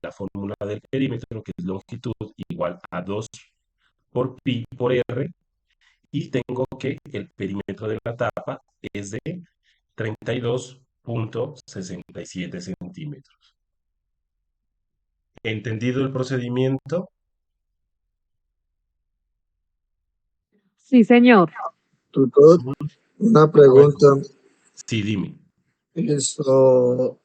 la fórmula del perímetro, que es longitud igual a 2 por pi por r, y tengo que el perímetro de la tapa es de 32.67 centímetros. ¿Entendido el procedimiento? Sí, señor. Tutor, una pregunta. Sí, dime. Eso,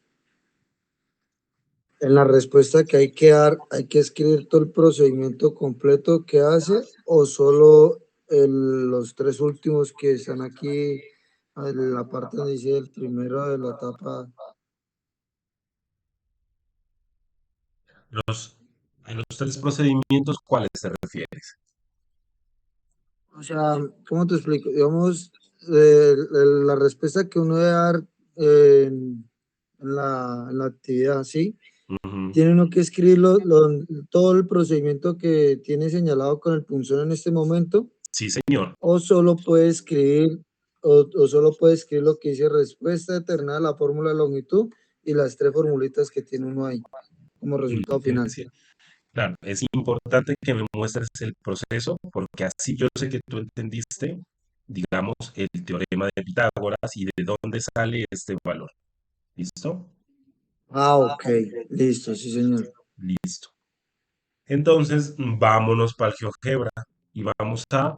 en la respuesta que hay que dar, ¿hay que escribir todo el procedimiento completo que hace o solo los tres últimos que están aquí en la parte donde dice el primero de la etapa? A los tres procedimientos, ¿cuáles te refieres? O sea, ¿cómo te explico? Digamos, la respuesta que uno debe dar en la actividad, ¿sí? Ujú. Tiene uno que escribir todo el procedimiento que tiene señalado con el punzón en este momento, Sí, señor. o solo puede escribir, o solo puede escribir lo que dice respuesta determinada a la fórmula de longitud y las tres formulitas que tiene uno ahí como resultado Tienes final. que decir, claro, es importante que me muestres el proceso porque así yo sé que tú entendiste, digamos, el teorema de Pitágoras y de dónde sale este valor. ¿Listo? Ah, ok, listo, sí, señor. Listo. Entonces, vámonos para el GeoGebra y vamos a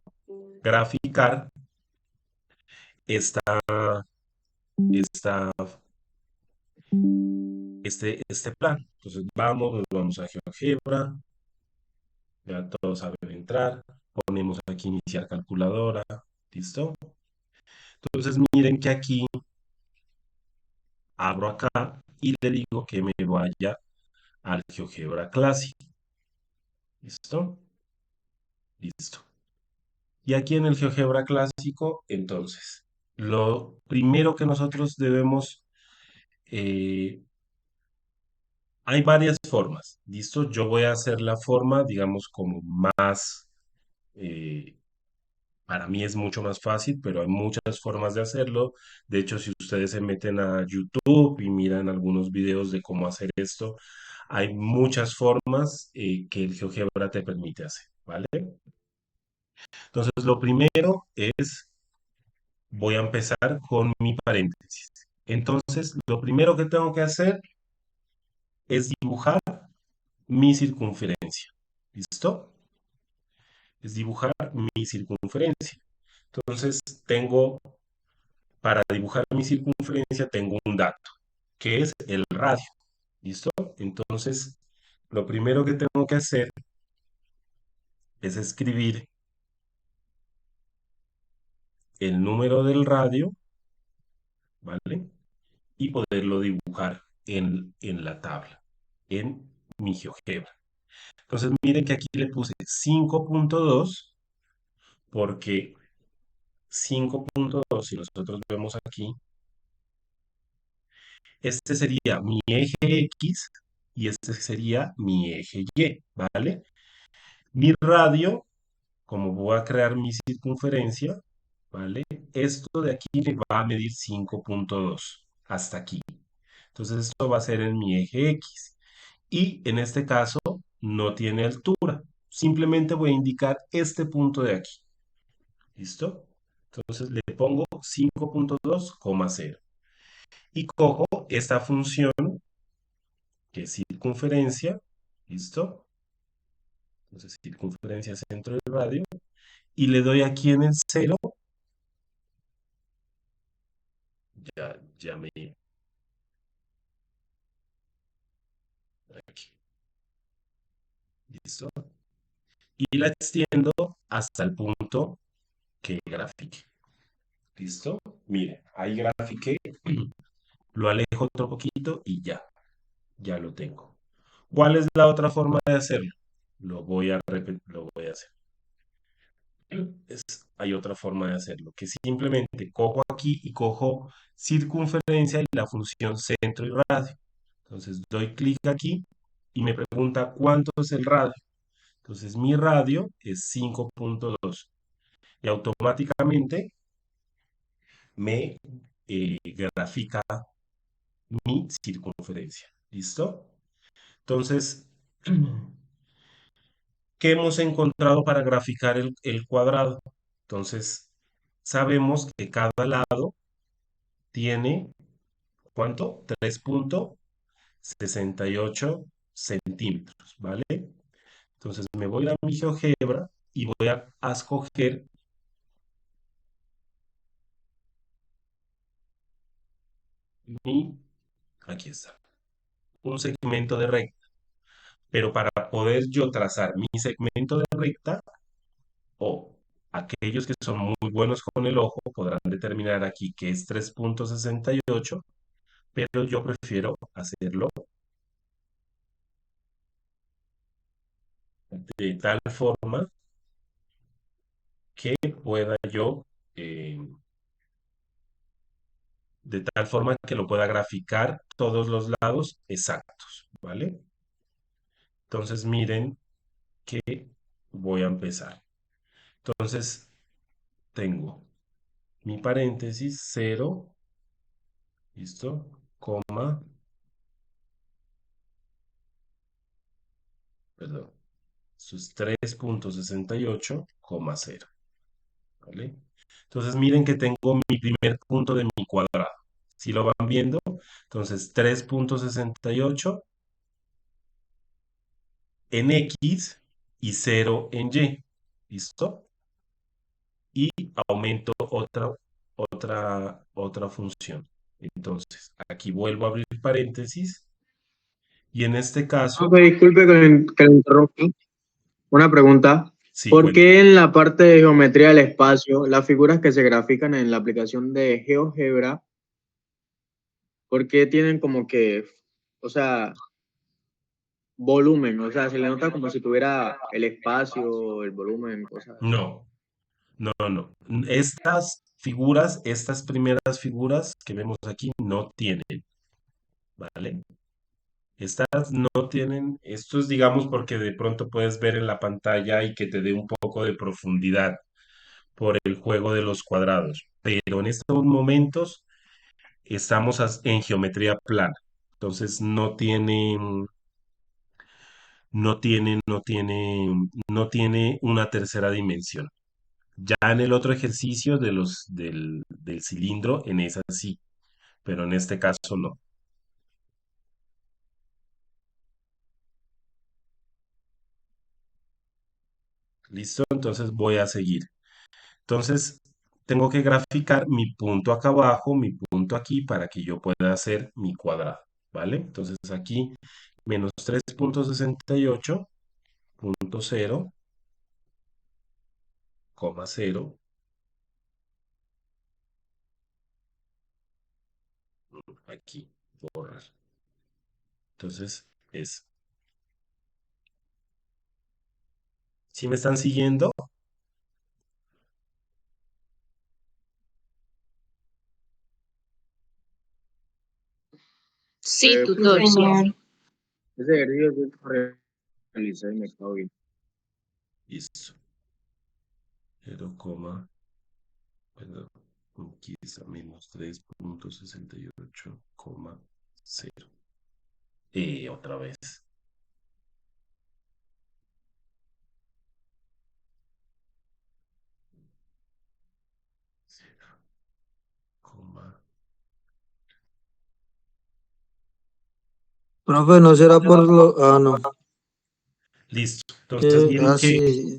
graficar esta, esta, este plan. Entonces, nos vamos a GeoGebra, ya todos saben entrar, ponemos aquí iniciar calculadora, ¿listo? Entonces, miren que aquí abro acá y le digo que me vaya al GeoGebra Classic. ¿Listo? Listo. Y aquí en el GeoGebra Clásico, entonces, lo primero que nosotros debemos, eh, hay varias formas, ¿listo? Yo voy a hacer la forma, digamos, como más, eh, para mí es mucho más fácil, pero hay muchas formas de hacerlo. De hecho, si ustedes se meten a YouTube y miran algunos videos de cómo hacer esto, hay muchas formas que el GeoGebra te permite hacer, ¿vale? Entonces, lo primero es voy a empezar con mi paréntesis. Entonces, lo primero que tengo que hacer es dibujar mi circunferencia. ¿Listo? Es dibujar mi circunferencia. Entonces, para dibujar mi circunferencia, tengo un dato, que es el radio. ¿Listo? Entonces, lo primero que tengo que hacer es escribir el número del radio, ¿vale? Y poderlo dibujar en la tabla, en mi GeoGebra. Entonces, miren que aquí le puse 5.2 porque 5.2, si nosotros vemos aquí, este sería mi eje X y este sería mi eje Y, ¿vale? Mi radio, como voy a crear mi circunferencia, ¿vale? Esto de aquí me va a medir 5.2 hasta aquí. Entonces esto va a ser en mi eje X. Y en este caso no tiene altura. Simplemente voy a indicar este punto de aquí. ¿Listo? Entonces le pongo 5.2,0. Y cojo esta función que es circunferencia. ¿Listo? Entonces circunferencia centro del radio. Y le doy aquí en el 0. Ya me... Aquí. ¿Listo? Y la extiendo hasta el punto que grafique. ¿Listo? Mire, ahí grafiqué, lo alejo otro poquito y ya lo tengo. ¿Cuál es la otra forma de hacerlo? Lo voy a repetir, lo voy a hacer. Hay otra forma de hacerlo, que simplemente cojo aquí y cojo circunferencia y la función centro y radio. Entonces doy clic aquí y me pregunta cuánto es el radio. Entonces mi radio es 5.2 y automáticamente me grafica mi circunferencia. ¿Listo? Entonces, ¿qué hemos encontrado para graficar el cuadrado? Entonces, sabemos que cada lado tiene, ¿cuánto? 3.68 centímetros, ¿vale? Entonces me voy a mi GeoGebra y voy a escoger aquí está, un segmento de recta. Pero para poder yo trazar mi segmento de recta, o aquellos que son muy buenos con el ojo podrán determinar aquí que es 3.68, pero yo prefiero hacerlo de tal forma que pueda yo, de tal forma que lo pueda graficar todos los lados exactos, ¿vale? Entonces miren que voy a empezar. Entonces tengo mi paréntesis 0, ¿listo? Coma, perdón, esto es 3.68,0, ¿vale? Entonces miren que tengo mi primer punto de mi cuadrado. Si lo van viendo, entonces 3.68 en X y 0 en Y. ¿Listo? Y aumento otra función. Entonces, aquí vuelvo a abrir paréntesis y en este caso, Ok, disculpe que le interrumpa. Una pregunta. sí, ¿Por qué en la parte de geometría del espacio, las figuras que se grafican en la aplicación de GeoGebra, por qué tienen como que, o sea, volumen? O sea, se le nota como si tuviera el espacio, el volumen, cosas así. no, no. Estas figuras, estas primeras figuras que vemos aquí no tienen, ¿vale? Estas no tienen, esto es digamos porque de pronto puedes ver en la pantalla y que te dé un poco de profundidad por el juego de los cuadrados. Pero en estos momentos estamos en geometría plana. Entonces no tiene una tercera dimensión. Ya en el otro ejercicio del cilindro, en esa sí, pero en este caso no. ¿Listo? Entonces voy a seguir. Entonces, tengo que graficar mi punto acá abajo, mi punto aquí, para que yo pueda hacer mi cuadrado, ¿vale? Entonces aquí, menos 3.68.0, 0, aquí, borrar. Entonces, es. ¿Sí me están siguiendo? Sí, Sí, tutor, sí. Señor. ese ejercicio yo lo realicé y me quedó bien. Listo. 0, bueno, aquí está menos 3.68,0. Y otra vez. 0, Profe, no será por lo... Ah, no. listo. Entonces miren que Sí,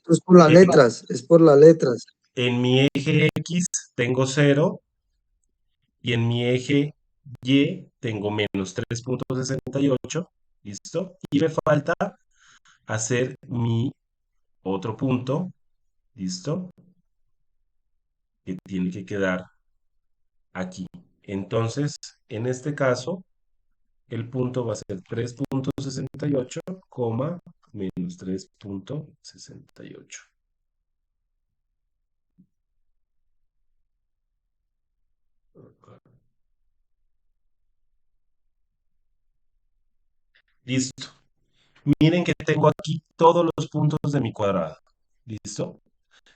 es por las letras, es por las letras. en mi eje X tengo 0 y en mi eje Y tengo menos 3.68. ¿Listo? Y me falta hacer mi otro punto. ¿Listo? Que tiene que quedar aquí. Entonces, en este caso, el punto va a ser 3.68, menos 3.68. Listo. Miren que tengo aquí todos los puntos de mi cuadrado. ¿Listo?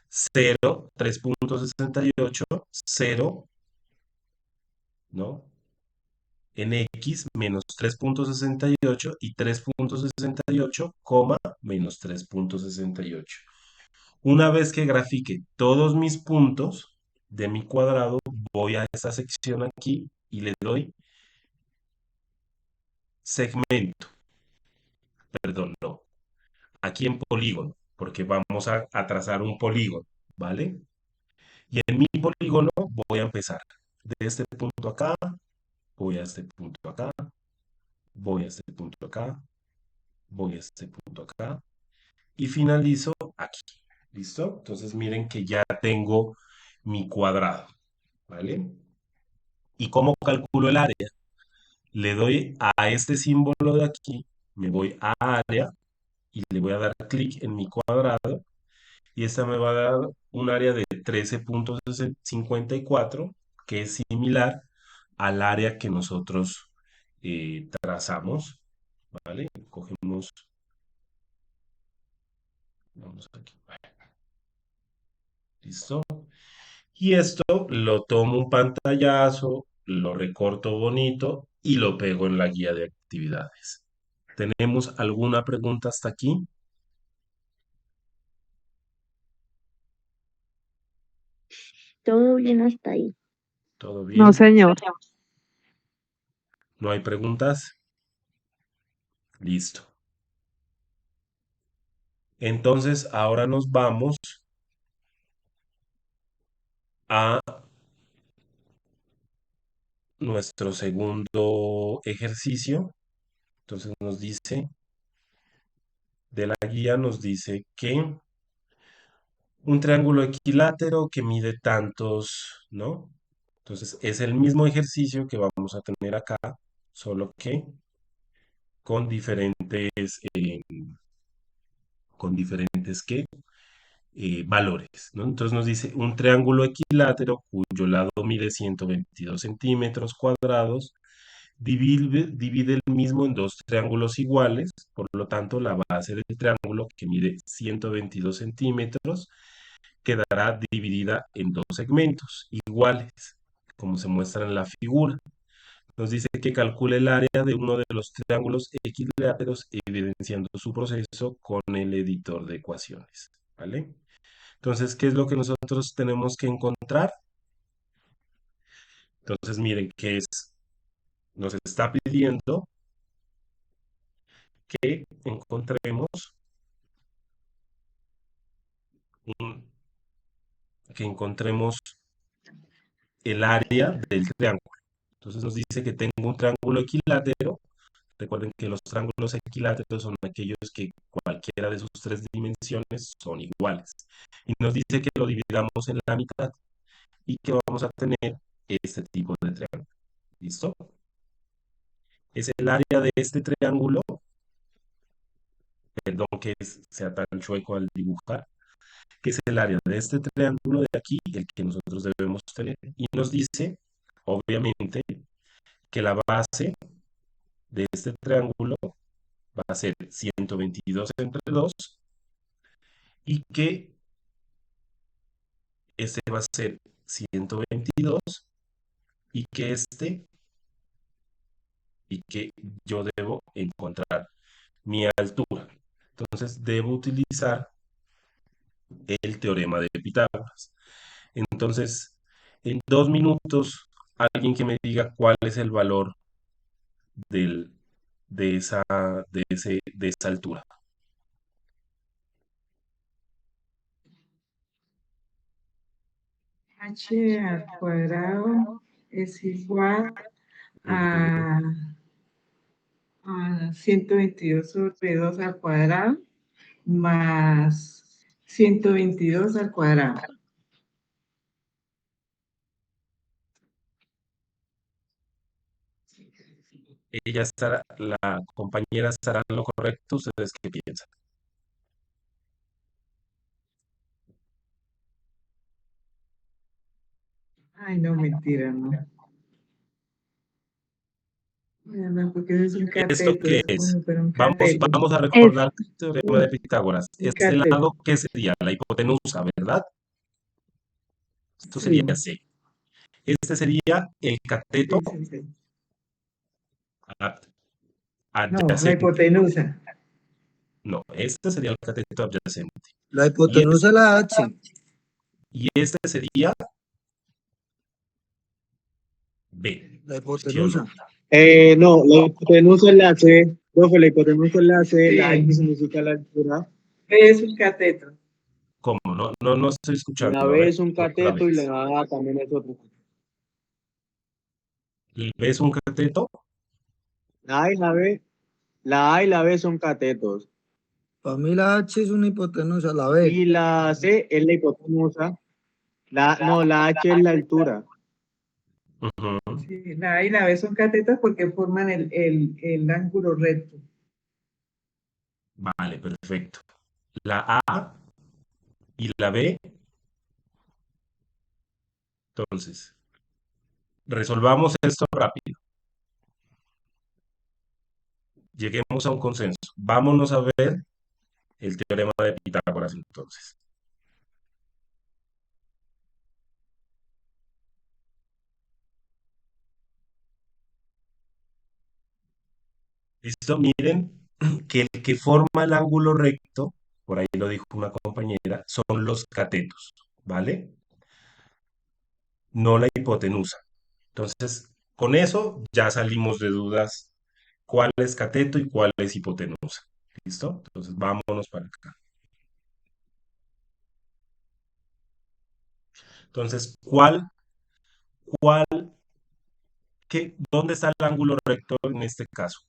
0, 3.68, 0, ¿no? En X menos 3.68 y 3.68, menos 3.68. Una vez que grafique todos mis puntos de mi cuadrado, voy a esta sección aquí y le doy segmento. Perdón, no. Aquí en polígono, porque vamos a trazar un polígono, ¿vale? Y en mi polígono voy a empezar de este punto acá, voy a este punto acá, voy a este punto acá, voy a este punto acá y finalizo aquí. ¿Listo? Entonces miren que ya tengo mi cuadrado, ¿vale? ¿Y cómo calculo el área? Le doy a este símbolo de aquí, me voy a área y le voy a dar clic en mi cuadrado y esta me va a dar un área de 13.54 que es similar al área que nosotros trazamos, ¿vale? Cogemos, vamos aquí, ¿listo? Y esto lo tomo un pantallazo, lo recorto bonito y lo pego en la guía de actividades. ¿Tenemos alguna pregunta hasta aquí? Todo bien hasta ahí. ¿Todo No, bien? señor. ¿No hay preguntas? Listo. Entonces, ahora nos vamos a nuestro segundo ejercicio. Entonces nos dice, de la guía nos dice que un triángulo equilátero que mide tantos, ¿no? Entonces es el mismo ejercicio que vamos a tener acá, solo que con diferentes, ¿qué? Valores, ¿no? Entonces nos dice un triángulo equilátero cuyo lado mide 122 centímetros cuadrados, divide el mismo en dos triángulos iguales, por lo tanto la base del triángulo que mide 122 centímetros quedará dividida en dos segmentos iguales, como se muestra en la figura. Nos dice que calcule el área de uno de los triángulos equiláteros evidenciando su proceso con el editor de ecuaciones, ¿vale? Entonces, ¿qué es lo que nosotros tenemos que encontrar? Entonces, miren, nos está pidiendo que encontremos el área del triángulo. Entonces nos dice que tengo un triángulo equilátero. Recuerden que los triángulos equiláteros son aquellos que cualquiera de sus tres dimensiones son iguales. Y nos dice que lo dividamos en la mitad y que vamos a tener este tipo de triángulo. ¿Listo? Es el área de este triángulo, perdón que sea tan chueco al dibujar, que es el área de este triángulo de aquí, el que nosotros debemos tener. Y nos dice, obviamente, que la base de este triángulo va a ser 122 entre 2 y que este va a ser 122 y que yo debo encontrar mi altura. Entonces debo utilizar el teorema de Pitágoras. Entonces, en 2 minutos, alguien que me diga cuál es el valor del, de esa altura. H al cuadrado es igual a 122 sobre 2 al cuadrado más 122 al cuadrado. La compañera estará en lo correcto. ¿Ustedes qué piensan? Ay, no, mentira, no. No, porque es un ¿Esto cateto, qué es es? como pero un Vamos, cateto. vamos a Es recordar el teorema de Pitágoras. Un Este cateto. lado, ¿qué sería? La hipotenusa, ¿verdad? Esto sería Sí, C. Este sería el cateto sí, sí. No, la adyacente. hipotenusa. No, este sería el cateto adyacente. La hipotenusa es la H. Y este sería B. La ¿Sí o hipotenusa. no? No, la hipotenusa es la C. Profe, la hipotenusa es la C, Sí. la X significa la altura. Es un cateto. ¿Cómo? No estoy escuchando. La A B ver, es un otra cateto y vez. la A también es otro. ¿El B es un cateto? La A y la B son catetos. Para mí la H es una hipotenusa, la B. Y la C es la hipotenusa. No, la H es la altura. Ujú. Sí, la A y la B son catetos porque forman el ángulo recto. Vale, perfecto. La A y la B. Entonces, resolvamos esto rápido. Lleguemos a un consenso. Vámonos a ver el teorema de Pitágoras entonces. ¿Listo? Miren que el que forma el ángulo recto, por ahí lo dijo una compañera, son los catetos, ¿vale? No la hipotenusa. Entonces, con eso ya salimos de dudas cuál es cateto y cuál es hipotenusa. ¿Listo? Entonces, vámonos para acá. Entonces, ¿dónde está el ángulo recto en este caso?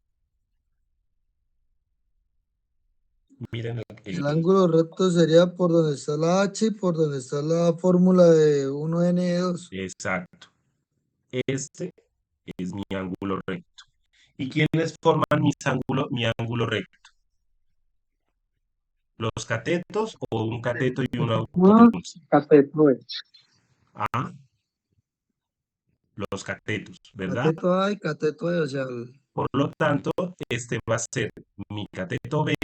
Miren El ángulo recto sería por donde está la H y por donde está la fórmula de 1n2. exacto. Este es mi ángulo recto. ¿Y quiénes forman mi ángulo recto? ¿Los catetos o un cateto y una hipotenusa? Cateto es. Ah, los catetos, ¿verdad? Cateto A y cateto E, o sea, Por lo tanto, este va a ser mi cateto B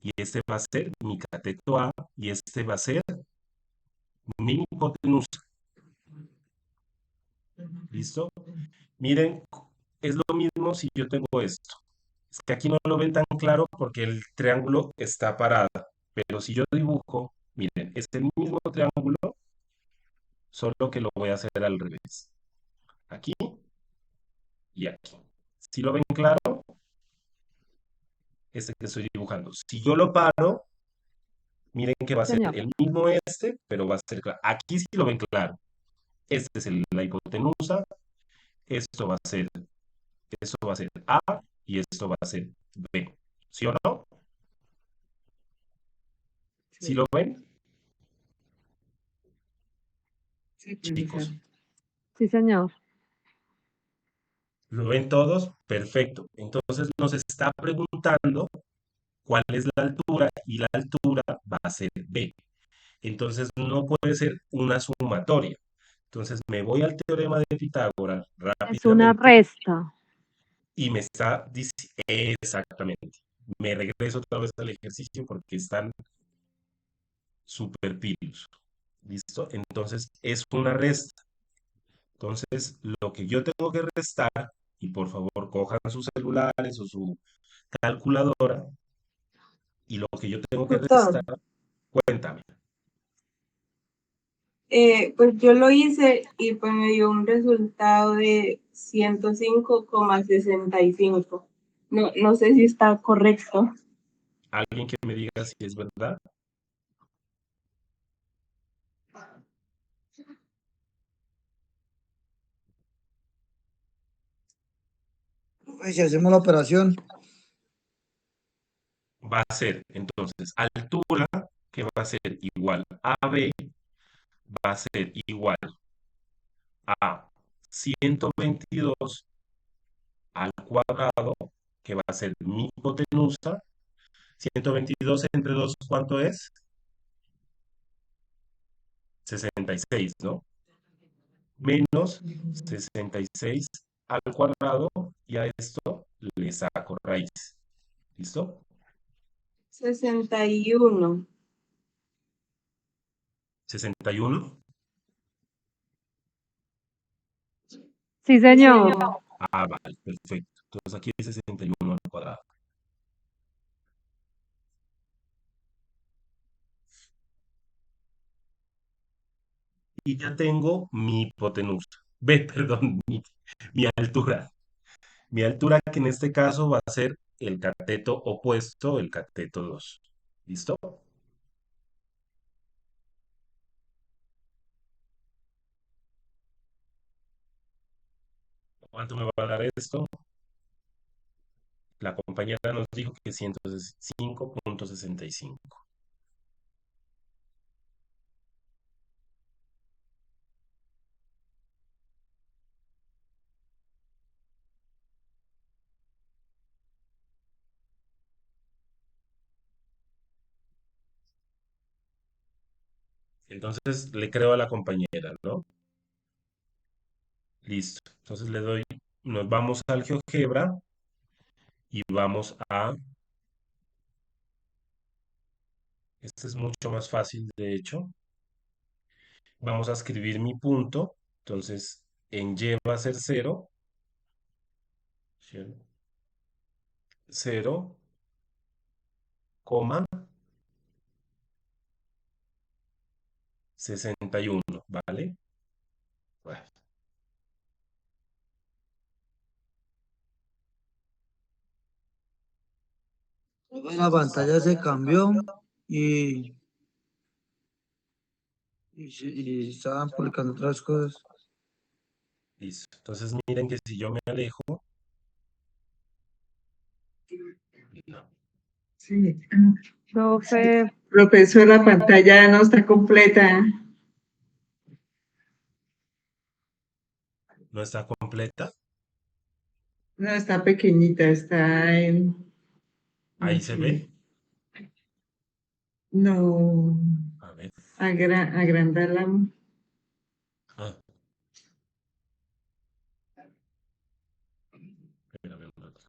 y este va a ser mi cateto A y este va a ser mi hipotenusa. ¿Listo? Miren, es lo mismo si yo tengo esto. Es que aquí no lo ven tan claro porque el triángulo está parado. Pero si yo dibujo, miren, es el mismo triángulo, solo que lo voy a hacer al revés. Aquí y aquí. Si lo ven claro, este que estoy dibujando. Si yo lo paro, miren que va a ser señor. el mismo pero va a ser claro. Aquí sí lo ven claro. Este es la hipotenusa, esto va a ser A y esto va a ser B. ¿Sí o no? ¿Sí lo ven? Sí, Chicos. profesor. Sí, señor. ¿Lo ven todos? Perfecto. Entonces nos está preguntando cuál es la altura y la altura va a ser B. Entonces no puede ser una sumatoria. Entonces me voy al teorema de Pitágoras Es una rápidamente resta. y me está diciendo exactamente. Me regreso otra vez al ejercicio porque están súper pilos. ¿Listo? Entonces es una resta. Entonces lo que yo tengo que restar, y por favor cojan sus celulares o su calculadora, y lo que yo tengo que Tutor, restar, cuéntame. pues yo lo hice y pues me dio un resultado de 105,65. No sé si está correcto. Alguien que me diga si es verdad. Pues si hacemos la operación, Va a ser entonces altura, que va a ser igual a B, va a ser igual a 122 al cuadrado, que va a ser mi hipotenusa. 122 entre 2, ¿cuánto es? 66, ¿no? Menos 66 al cuadrado, y a esto le saco raíz. ¿Listo? 61. 61. Sí, señor. Ah, vale, perfecto. Entonces aquí hay 61 al cuadrado. Y ya tengo mi hipotenusa. Ve, perdón, mi altura. Mi altura, que en este caso va a ser el cateto opuesto, el cateto 2. ¿Listo? ¿Cuánto me va a dar esto? La compañera nos dijo que 105,65. Entonces le creo a la compañera, ¿no? Listo. Entonces le doy, nos vamos al GeoGebra y vamos a, este es mucho más fácil, de hecho. Vamos a escribir mi punto. Entonces, en Y va a ser 0, 0, coma 61, ¿vale? Bueno, la pantalla se cambió y, y estaban publicando otras cosas. listo. Entonces, miren que si yo me alejo, no, Sí. Profe, Profesor, la pantalla no está completa. no está completa. No, está pequeñita, está en... Ahí se ve. No, A ver. agrandarla. Ah, espérame un rato.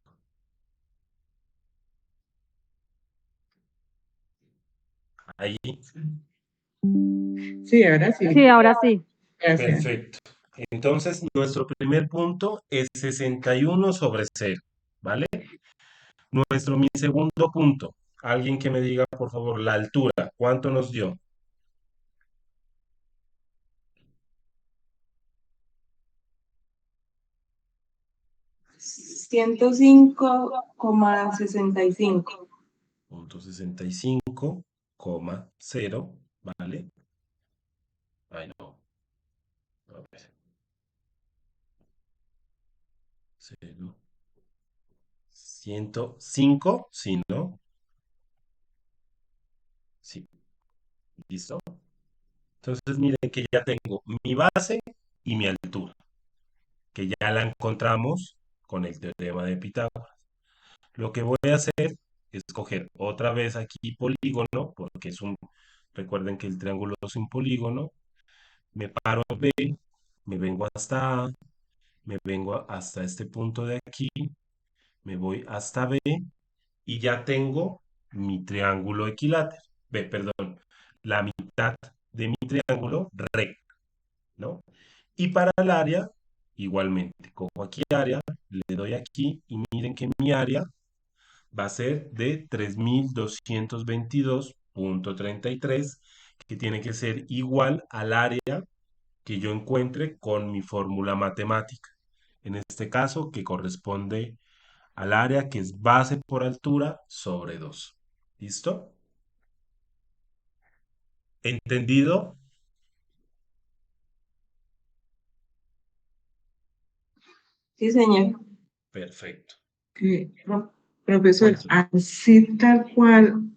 Ahí. Sí, ahora sí. sí, ahora sí. Gracias. Perfecto. Entonces, nuestro primer punto es 61 sobre 0, ¿vale? Mi segundo punto. Alguien que me diga, por favor, la altura. ¿Cuánto nos dio? 105,65. Punto 65,0, ¿vale? Ay, no. A ver. 0. 105, sí, ¿no? Sí, listo. Entonces, miren que ya tengo mi base y mi altura, que ya la encontramos con el teorema de Pitágoras. Lo que voy a hacer es coger otra vez aquí polígono, porque recuerden que el triángulo es un polígono, me paro en B, me vengo hasta A, me vengo hasta este punto de aquí, me voy hasta B y ya tengo mi triángulo equilátero. Perdón, la mitad de mi triángulo recto, ¿no? Y para el área, igualmente, cojo aquí área, le doy aquí y miren que mi área va a ser de 3222.33, que tiene que ser igual al área que yo encuentre con mi fórmula matemática. En este caso, que corresponde al área que es base por altura sobre 2. ¿Listo? ¿Entendido? Sí, señor. Perfecto. Profesor, Cuéntame. así tal cual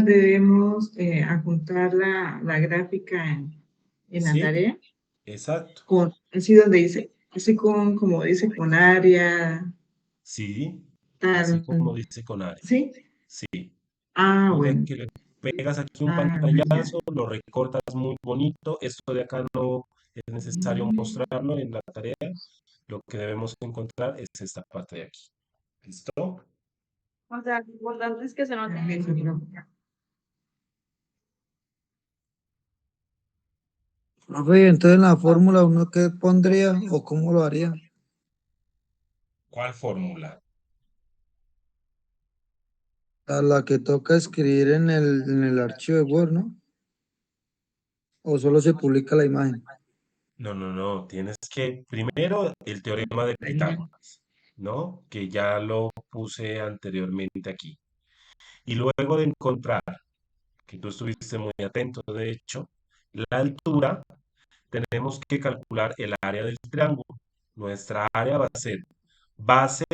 debemos adjuntar la gráfica en la Sí, tarea, exacto. así donde dice, así como dice, con área, Sí, así tal, como dice con área. ¿sí? Sí. Ah, Mira bueno. que le pegas aquí un Ya. pantallazo, lo recortas muy bonito. Esto de acá no es necesario mostrarlo en la tarea. Lo que debemos encontrar es esta parte de aquí. ¿Listo? O sea, lo importante es que se note. Permiso, profe. Profe, entonces en la fórmula uno qué pondría o cómo lo haría. ¿Cuál fórmula? A la que toca escribir en el archivo de Word, ¿no? O solo se publica la imagen. No. Tienes que, primero, el teorema de Pitágoras, ¿no? Que ya lo puse anteriormente aquí. Y luego de encontrar, que tú estuviste muy atento, de hecho, la altura, tenemos que calcular el área del triángulo. Nuestra área va a ser base.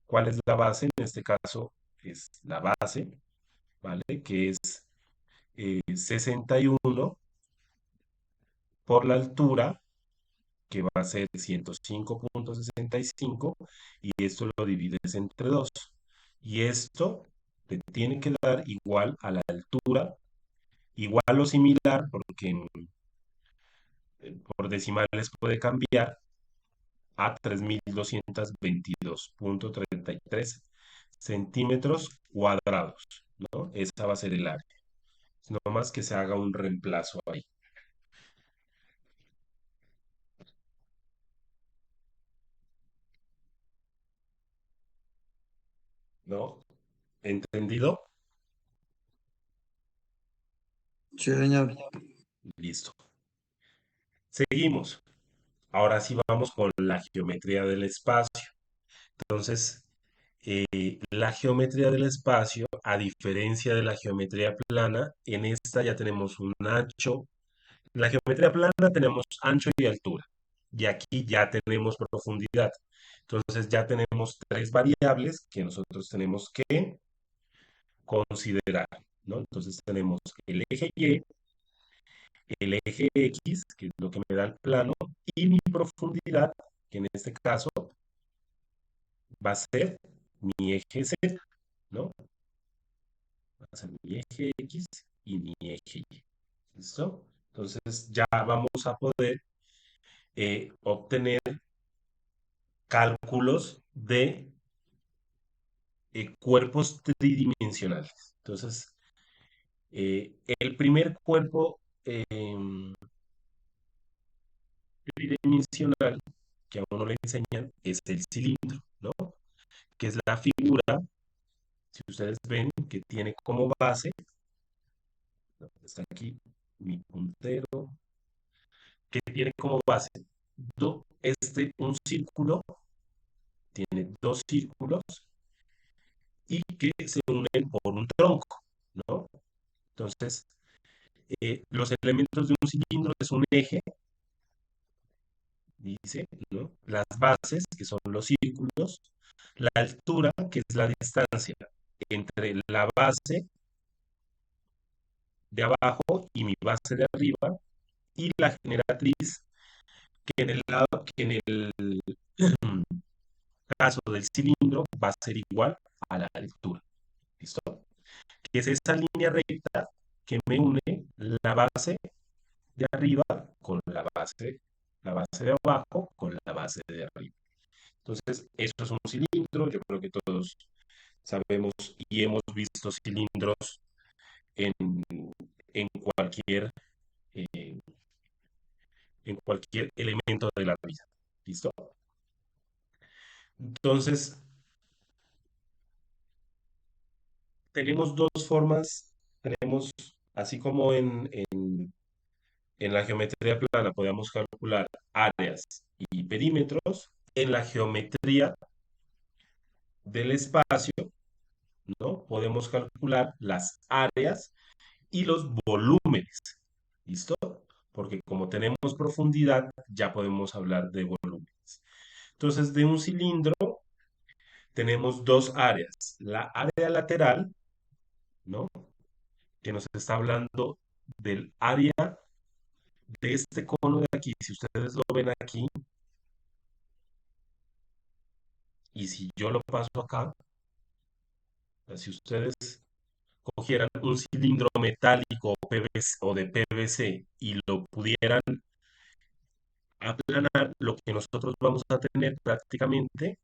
¿Cuál es la base? En este caso es la base, ¿vale? Que es 61 por la altura, que va a ser 105.65, y esto lo divides entre 2. Y esto te tiene que dar igual a la altura, igual o similar, porque por decimales puede cambiar, a 3222.33 centímetros cuadrados, ¿no? Esa va a ser el área. No más que se haga un reemplazo ahí, ¿no? ¿Entendido? Sí, señor. Listo. Seguimos. Ahora sí vamos con la geometría del espacio. Entonces, la geometría del espacio, a diferencia de la geometría plana, en esta ya tenemos un ancho. En la geometría plana tenemos ancho y altura. Y aquí ya tenemos profundidad. Entonces ya tenemos tres variables que nosotros tenemos que considerar, ¿no? Entonces tenemos el eje Y, el eje X, que es lo que me da el plano, y mi profundidad, que en este caso va a ser mi eje Z, ¿no? Va a ser mi eje X y mi eje Y. ¿Listo? Entonces ya vamos a poder obtener cálculos de cuerpos tridimensionales. Entonces, el primer cuerpo tridimensional que a uno le enseñan es el cilindro, ¿no? Que es la figura, si ustedes ven, que tiene como base, está aquí mi puntero, que tiene como base un círculo, tiene dos círculos y que se unen por un tronco, ¿no? Entonces, los elementos de un cilindro es un eje, dice, ¿no? Las bases, que son los círculos, la altura, que es la distancia entre la base de abajo y mi base de arriba, y la generatriz, que en el lado, que en el caso del cilindro va a ser igual a la altura. ¿Listo? Que es esa línea recta que me une la base de arriba con la base de abajo con la base de arriba. Entonces, esto es un cilindro. Yo creo que todos sabemos y hemos visto cilindros en, en cualquier, eh, en cualquier elemento de la vida. ¿Listo? Entonces, tenemos dos formas. Tenemos, así como en la geometría plana podemos calcular áreas y perímetros, en la geometría del espacio, ¿no? Podemos calcular las áreas y los volúmenes. ¿Listo? Porque como tenemos profundidad, ya podemos hablar de volúmenes. Entonces, de un cilindro tenemos dos áreas. La área lateral, ¿no? Que nos está hablando del área de este cono de aquí. Si ustedes lo ven aquí, y si yo lo paso acá, si ustedes cogieran un cilindro metálico PVC, o de PVC y lo pudieran aplanar, lo que nosotros vamos a tener prácticamente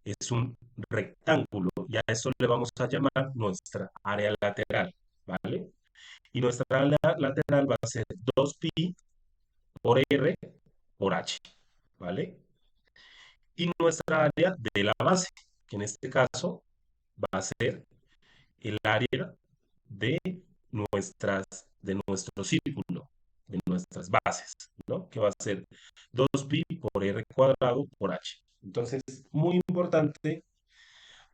es un rectángulo, y a eso le vamos a llamar nuestra área lateral, ¿vale? Y nuestra área lateral va a ser 2pi por r por h, ¿vale? Y nuestra área de la base, que en este caso va a ser el área de de nuestro círculo, de nuestras bases, ¿no? Que va a ser 2pi por r cuadrado por h. Entonces, muy importante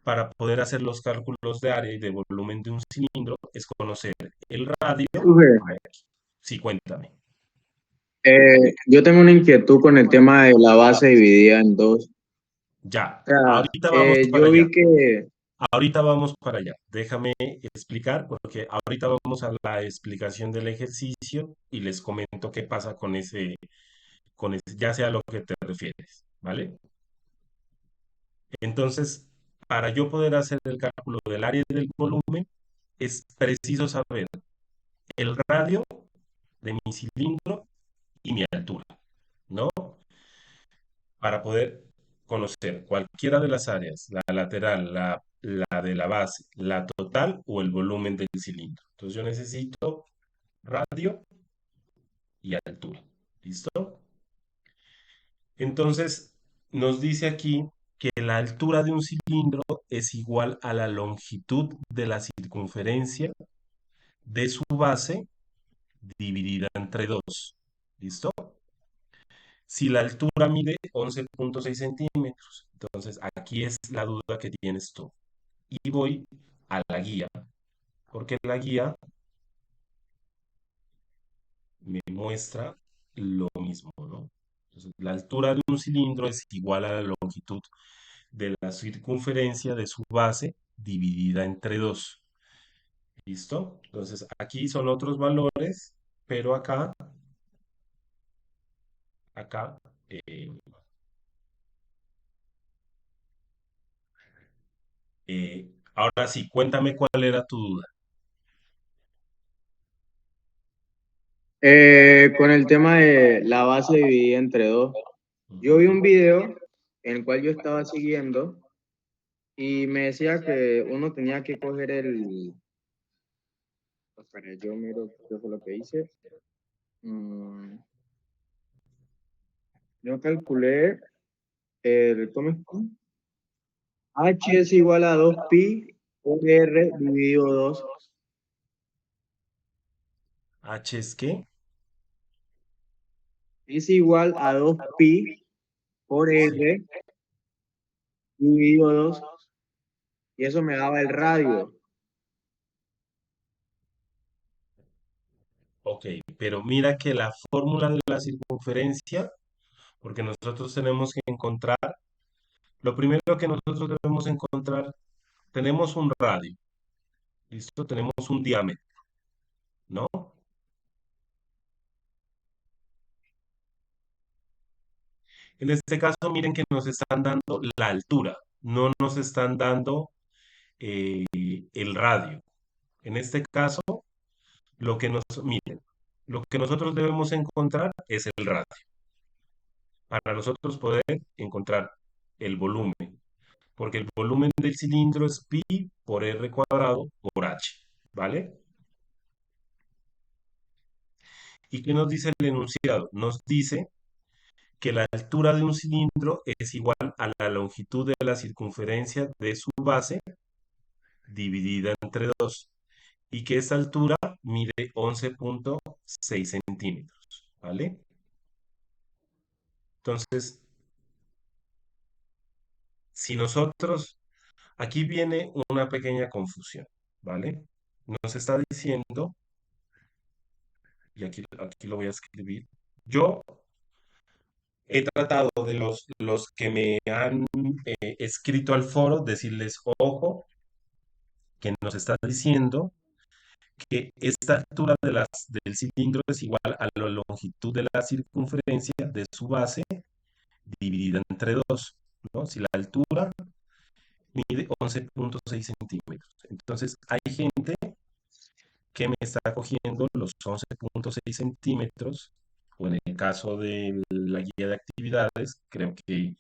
para poder hacer los cálculos de área y de volumen de un cilindro es conocer el radio. Sí, cuéntame. Yo tengo una inquietud con el tema de la base dividida en dos. Ya, O sea, ahorita vamos para yo allá. vi que Ahorita vamos para allá. Déjame explicar, porque ahorita vamos a la explicación del ejercicio y les comento qué pasa con ese, ya sea a lo que te refieres, ¿vale? Entonces, para yo poder hacer el cálculo del área y del volumen, es preciso saber el radio de mi cilindro y mi altura, ¿no? Para poder conocer cualquiera de las áreas, la lateral, la de la base, la total o el volumen del cilindro. Entonces yo necesito radio y altura. ¿Listo? Entonces nos dice aquí que la altura de un cilindro es igual a la longitud de la circunferencia de su base dividida entre 2. ¿Listo? Si la altura mide 11.6 centímetros, entonces aquí es la duda que tienes tú. Y voy a la guía, porque la guía me muestra lo mismo, ¿no? Entonces, la altura de un cilindro es igual a la longitud de la circunferencia de su base dividida entre 2. ¿Listo? Entonces, aquí son otros valores, pero acá, ahora sí, cuéntame cuál era tu duda. con el tema de la base dividida entre dos, yo vi un video en el cual yo estaba siguiendo y me decía que uno tenía que coger espera, yo miro qué fue lo que hice. Yo calculé ¿cómo es? H es igual a 2pi por R dividido 2. ¿H es qué? Es igual a 2pi por R dividido 2. Y eso me daba el radio. Ok, pero mira que la fórmula de la circunferencia, porque nosotros tenemos que encontrar, lo primero que nosotros debemos encontrar, tenemos un radio, ¿listo? Tenemos un diámetro, ¿no? En este caso, miren que nos están dando la altura, no nos están dando el radio. En este caso, miren, lo que nosotros debemos encontrar es el radio. Para nosotros poder encontrar el volumen, porque el volumen del cilindro es pi por r cuadrado por h, ¿vale? ¿Y qué nos dice el enunciado? Nos dice que la altura de un cilindro es igual a la longitud de la circunferencia de su base dividida entre 2 y que esta altura mide 11.6 centímetros, ¿vale? Entonces, si nosotros, aquí viene una pequeña confusión, ¿vale? Nos está diciendo, y aquí lo voy a escribir, yo he tratado de los que me han escrito al foro, decirles, ojo, que nos está diciendo que esta altura del cilindro es igual a la longitud de la circunferencia de su base dividida entre 2, ¿no? Si la altura mide 11.6 centímetros. Entonces, hay gente que me está cogiendo los 11.6 centímetros, o en el caso de la guía de actividades, creo que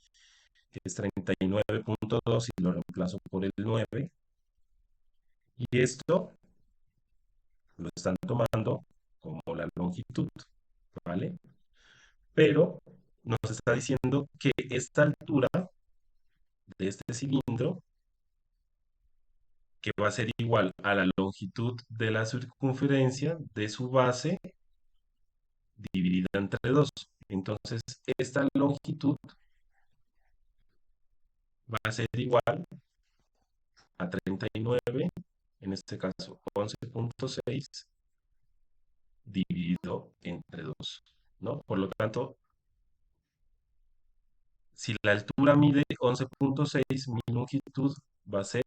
es 39.2 y lo reemplazo por el 9. Y esto lo están tomando como la longitud, ¿vale? Pero nos está diciendo que esta altura de este cilindro, que va a ser igual a la longitud de la circunferencia de su base dividida entre 2. Entonces, esta longitud va a ser igual a 39, en este caso 11.6 dividido entre 2, ¿no? Por lo tanto, si la altura mide 11.6, mi longitud va a ser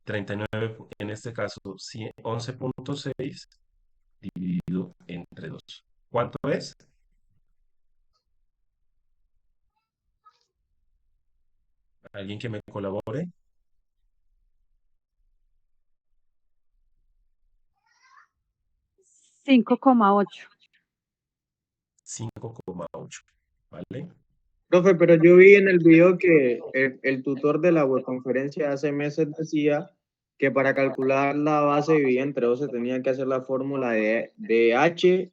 39, en este caso 11.6 dividido entre 2. ¿Cuánto es? ¿Alguien que me colabore? 5,8. 5,8, ¿vale? Profe, pero yo vi en el video que el tutor de la webconferencia hace meses decía que para calcular la base dividida entre 2 se tenía que hacer la fórmula de H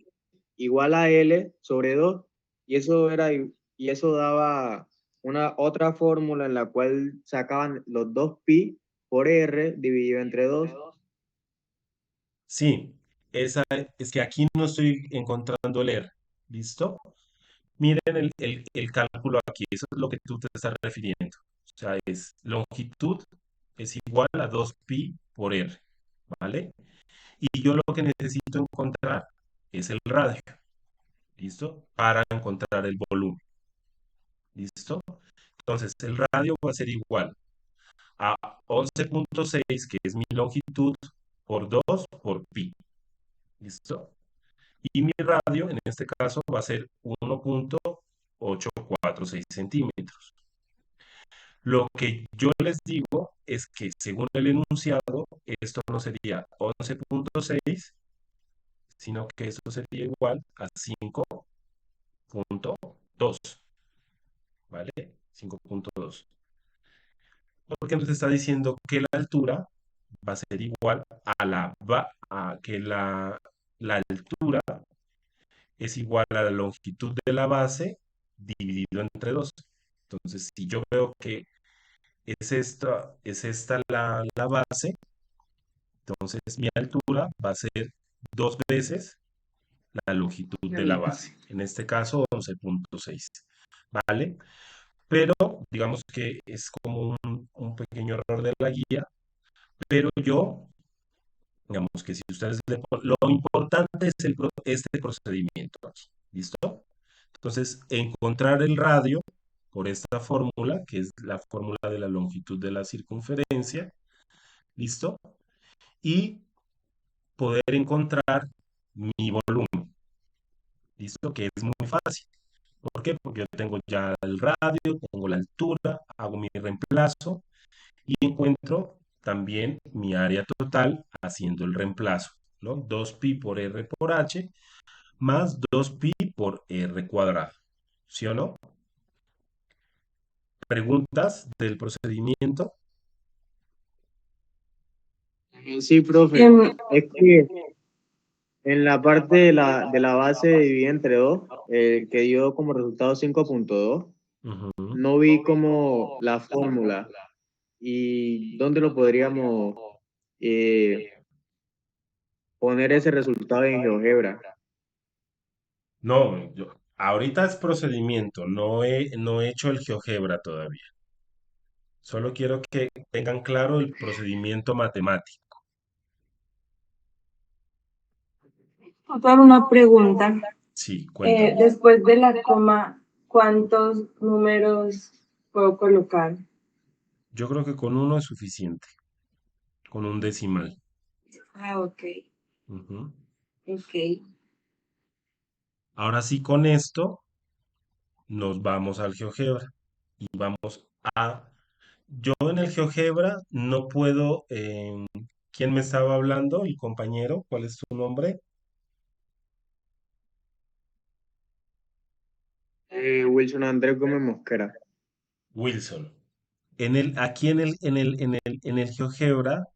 igual a L sobre 2 y eso daba una otra fórmula en la cual sacaban los 2 pi por R dividido entre 2. Sí, es que aquí no estoy encontrando el R. ¿Listo? Miren el cálculo aquí, eso es lo que tú te estás refiriendo. O sea, es longitud es igual a 2pi por R, ¿vale? Y yo lo que necesito encontrar es el radio, ¿listo? Para encontrar el volumen, ¿listo? Entonces, el radio va a ser igual a 11.6, que es mi longitud, por 2 por pi, ¿listo? Y mi radio, en este caso, va a ser 1.846 centímetros. Lo que yo les digo es que según el enunciado, esto no sería 11.6, sino que esto sería igual a 5.2, ¿vale? 5.2. Porque nos está diciendo que la altura va a ser igual que la altura es igual a la longitud de la base dividido entre 2. Entonces, si yo veo que es esta la base, entonces mi altura va a ser 2 veces la longitud de la base. En este caso, 11.6. ¿Vale? Pero digamos que es como un pequeño error de la guía, pero digamos que si ustedes lo importante es este procedimiento aquí. ¿Listo? Entonces, encontrar el radio por esta fórmula, que es la fórmula de la longitud de la circunferencia, ¿listo? Y poder encontrar mi volumen, ¿listo? Que es muy fácil. ¿Por qué? Porque yo tengo ya el radio, tengo la altura, hago mi reemplazo y encuentro también mi área total haciendo el reemplazo, ¿no? 2pi por r por h más 2pi por r cuadrado. ¿Sí o no? ¿Preguntas del procedimiento? Sí, profe. Em, Es que en la parte de la base dividida entre 2, que dio como resultado 5.2, Ujú. no vi como la fórmula y dónde lo podríamos eh, poner ese resultado en GeoGebra. No, ahorita es procedimiento, no he hecho el GeoGebra todavía. Solo quiero que tengan claro el procedimiento matemático. Otra una pregunta. Sí, cuéntame. Después de la coma, ¿cuántos números puedo colocar? Yo creo que con uno es suficiente, con un decimal. Ah, ok, Ujú. ok. Ahora sí, con esto nos vamos al GeoGebra y vamos a... Yo en el GeoGebra no puedo... ¿quién me estaba hablando? ¿El compañero? ¿Cuál es tu nombre? Wilson Andrés Gómez Mosquera. Wilson. Aquí en el GeoGebra,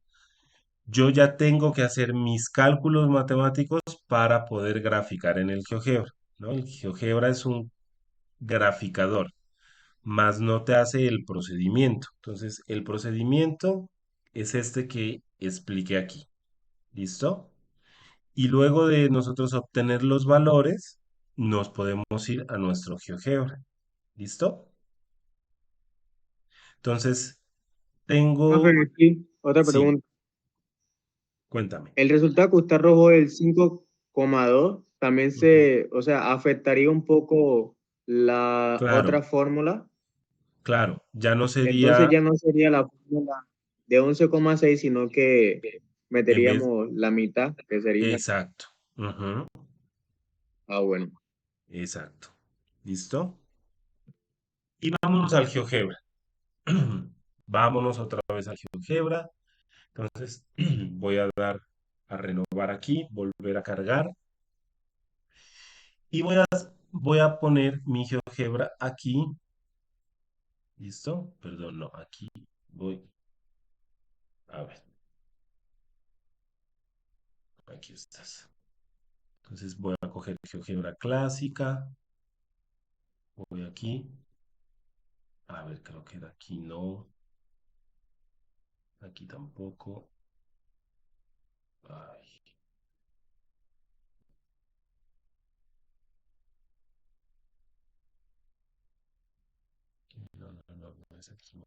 yo ya tengo que hacer mis cálculos matemáticos para poder graficar en el GeoGebra, ¿no? El GeoGebra es un graficador, más no te hace el procedimiento. Entonces, el procedimiento es este que expliqué aquí. ¿Listo? Y luego de nosotros obtener los valores, nos podemos ir a nuestro GeoGebra. ¿Listo? Entonces, Profe, tengo... aquí, otra Sí, pregunta. cuéntame. El resultado que usted arrojó del 5.2 también Ujú. o sea, afectaría un poco la Claro, otra fórmula. claro, ya no Entonces sería ya no sería la fórmula de 11,6, sino que en vez... meteríamos la mitad, que sería, Exacto. Ujú. bueno. Exacto. ¿Listo? Y vámonos al GeoGebra. Vámonos otra vez al GeoGebra. Entonces, voy a dar a renovar aquí, volver a cargar. Y voy a poner mi GeoGebra aquí. ¿Listo? Perdón, no, aquí voy. A ver, aquí estás. Entonces voy a coger GeoGebra clásica. Voy aquí. A ver, creo que de aquí no. Aquí tampoco. Ay, no, no, no, no es aquí.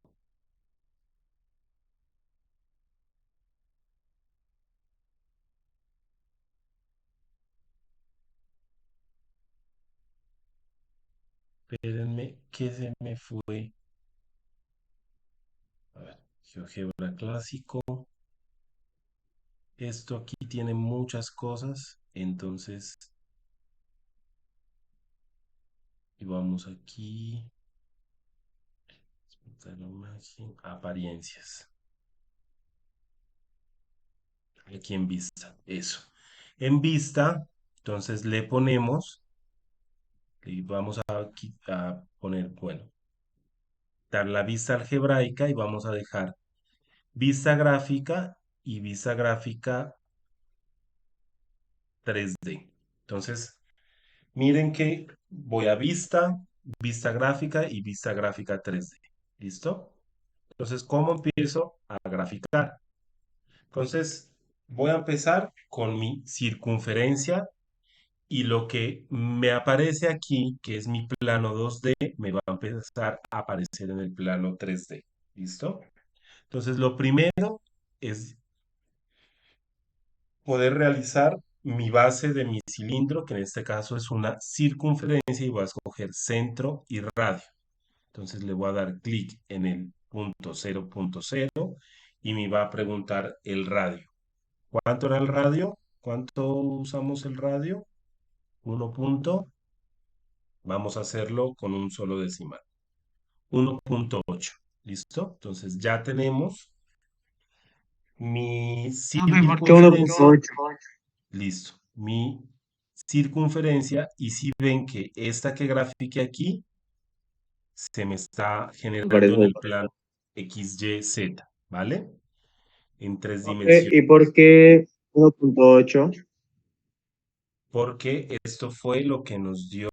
Espérenme que se me fue. A ver, GeoGebra clásico. Esto aquí tiene muchas cosas. Entonces, y vamos aquí. Apariencias. Aquí en vista. Eso. En vista, entonces le ponemos. Y vamos a poner, bueno, dar la vista algebraica y vamos a dejar vista gráfica y vista gráfica 3D. Entonces, miren que voy a vista gráfica y vista gráfica 3D. ¿Listo? Entonces, ¿cómo empiezo a graficar? Entonces, voy a empezar con mi circunferencia y lo que me aparece aquí, que es mi plano 2D, me va a empezar a aparecer en el plano 3D. ¿Listo? Entonces, lo primero es poder realizar mi base de mi cilindro, que en este caso es una circunferencia, y voy a escoger centro y radio. Entonces le voy a dar clic en el punto 0.0 y me va a preguntar el radio. ¿Cuánto era el radio? ¿Cuánto usamos el radio? 1.1. Vamos a hacerlo con un solo decimal. 1.8. ¿Listo? Entonces ya tenemos mi Profe, ¿por qué 1.8? Listo. Mi circunferencia, y si ven que esta que grafique aquí se me está generando en el plano XYZ, ¿vale? En 3 dimensiones. ¿Y por qué 1.8? Porque esto fue lo que nos dio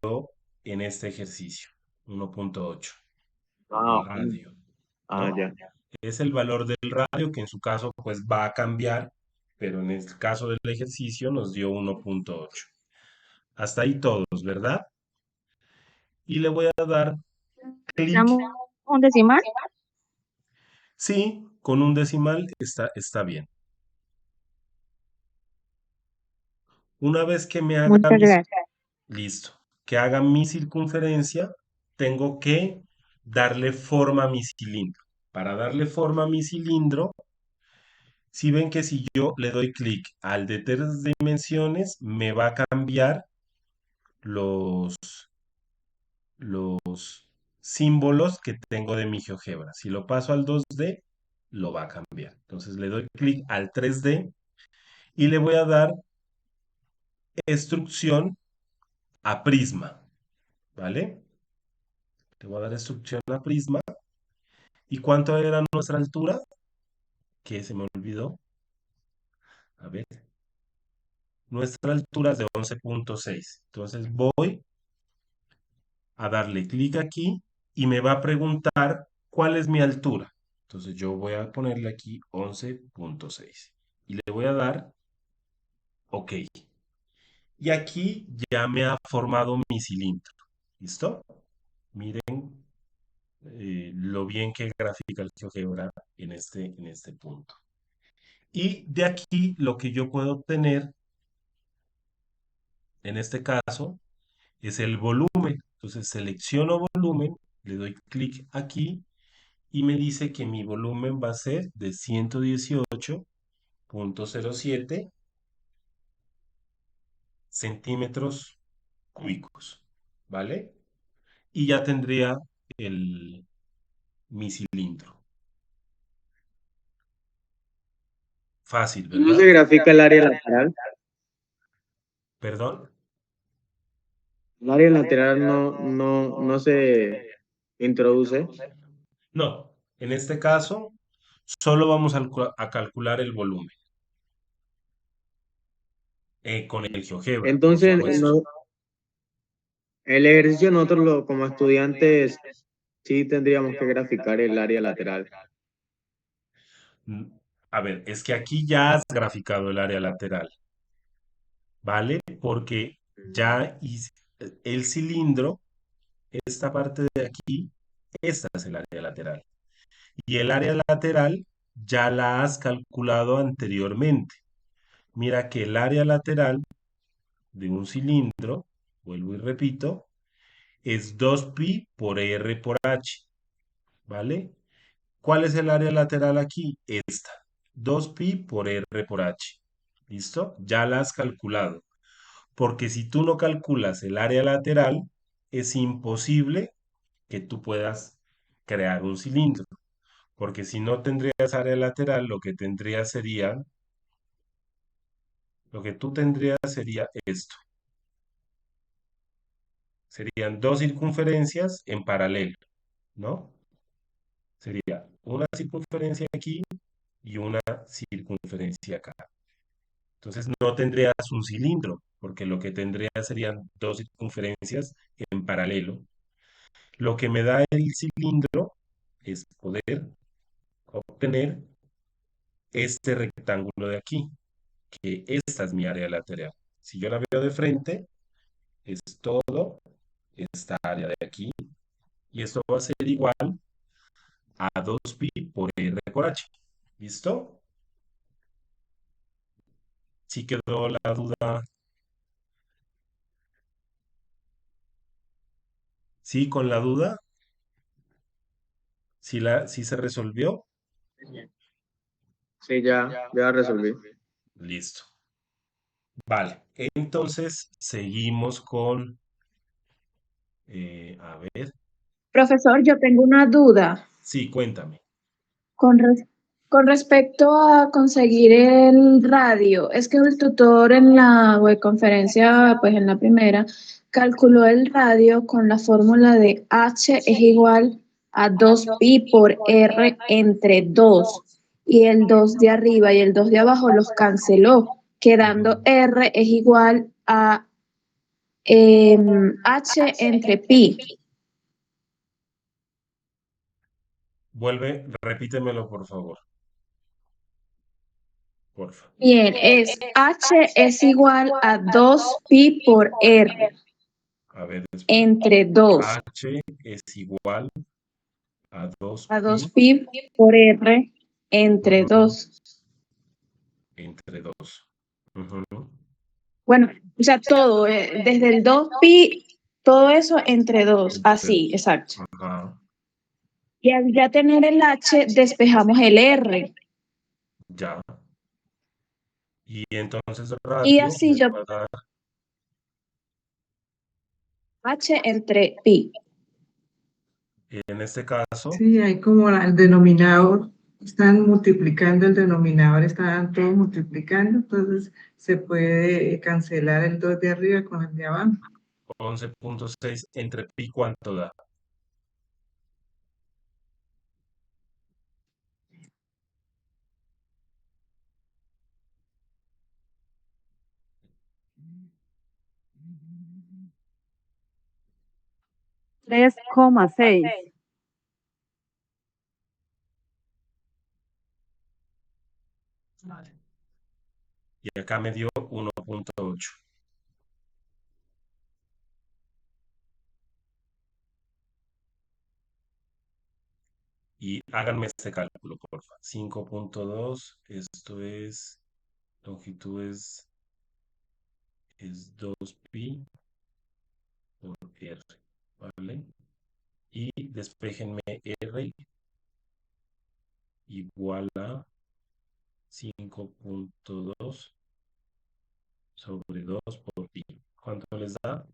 en este ejercicio, 1.8, Ah, el radio, ya. ¿no? Es el valor del radio que en su caso pues va a cambiar, pero en el caso del ejercicio nos dio 1.8. Hasta ahí todos, ¿verdad? Y le voy a dar clic. ¿Un decimal? Sí, con un decimal está bien. Una vez que me haga Muchas gracias. listo, que haga mi circunferencia, tengo que darle forma a mi cilindro. Para darle forma a mi cilindro, si ven que si yo le doy clic al de 3 dimensiones, me va a cambiar los símbolos que tengo de mi GeoGebra. Si lo paso al 2D, lo va a cambiar. Entonces le doy clic al 3D y le voy a dar instrucción a prisma, ¿vale? Le voy a dar instrucción a prisma. ¿Y cuánto era nuestra altura? Que se me olvidó. A ver. Nuestra altura es de 11.6. Entonces voy a darle clic aquí y me va a preguntar cuál es mi altura. Entonces yo voy a ponerle aquí 11.6 y le voy a dar OK. Y aquí ya me ha formado mi cilindro. ¿Listo? Miren lo bien que grafica el GeoGebra en este punto. Y de aquí lo que yo puedo obtener, en este caso, es el volumen. Entonces selecciono volumen, le doy clic aquí y me dice que mi volumen va a ser de 118.07 centímetros cúbicos, ¿vale? Y ya tendría mi cilindro. Fácil, ¿No ¿verdad? se grafica el área lateral? ¿Perdón? El área lateral no se introduce. No, en este caso solo vamos a calcular el volumen con el GeoGebra, por Entonces, supuesto. el ejercicio nosotros como estudiantes sí tendríamos que graficar el área lateral. Mm, A ver, es que aquí ya has graficado el área lateral, ¿vale? Porque ya el cilindro, esta parte de aquí, esta es el área lateral. Y el área lateral ya la has calculado anteriormente. Mira que el área lateral de un cilindro, vuelvo y repito, es 2pi por r por h, ¿vale? ¿Cuál es el área lateral aquí? Esta, 2pi por r por h. ¿Listo? Ya la has calculado. Porque si tú no calculas el área lateral, es imposible que tú puedas crear un cilindro. Porque si no tendrías área lateral, lo que tú tendrías sería esto. Serían dos circunferencias en paralelo, ¿no? Sería una circunferencia aquí y una circunferencia acá. Entonces no tendrías un cilindro, porque lo que tendrías serían dos circunferencias en paralelo. Lo que me da el cilindro es poder obtener este rectángulo de aquí, que esta es mi área lateral. Si yo la veo de frente, es todo esta área de aquí, y esto va a ser igual a 2pi por r por h. ¿Listo? Si quedó la duda. ¿Sí con la duda? ¿Sí se resolvió? Sí, ya resolví. Listo. Vale, entonces seguimos con A ver, Profesor, yo tengo una duda sí, cuéntame. con, con respecto a conseguir el radio. Es que el tutor en la webconferencia, pues en la primera, calculó el radio con la fórmula de H es igual a 2pi por R entre 2. Y el 2 de arriba y el 2 de abajo los canceló, quedando R es igual a H entre pi. Repítemelo, por favor. Porfa. Bien, es H es igual a 2pi por R A ver, entre 2. H es igual a 2 A pi 2pi por R entre 2. entre 2. Bueno, o sea, todo, desde el 2pi, todo eso entre 2. Así, exacto. Ajá, Y al ya tener el H, despejamos el R. ya. Y entonces Y radio así me yo, va a dar H entre pi. en este caso, Sí, hay como el denominador, están multiplicando el denominador, están todos multiplicando, entonces se puede cancelar el 2 de arriba con el de abajo. 11.6 entre pi, ¿cuánto da? Tres coma seis. Vale. Y acá me dio 1.8. Y háganme este cálculo, por favor. 5.2, esto es, longitud es 2pi por R, ¿vale? Y despejenme R igual a 5.2 sobre 2 por pi. ¿Cuánto les da?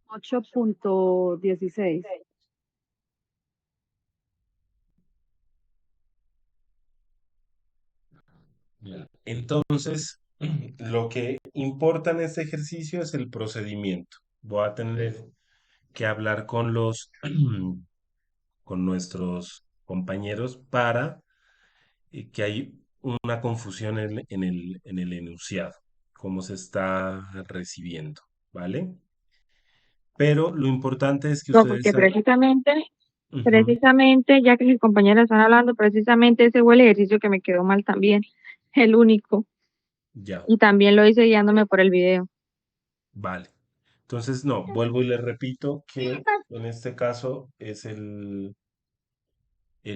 8.16. Entonces, lo que importa en este ejercicio es el procedimiento. Voy a tener que hablar con con nuestros compañeros para que hay una confusión en el enunciado, cómo se está recibiendo, ¿vale? Pero lo importante es que No, ustedes porque saben. Ujú, precisamente, ya que mis compañeras están hablando, precisamente ese fue el ejercicio que me quedó mal también, el único. ya, Y también lo hice guiándome por el video. vale. Entonces, no, vuelvo y les repito que en este caso es el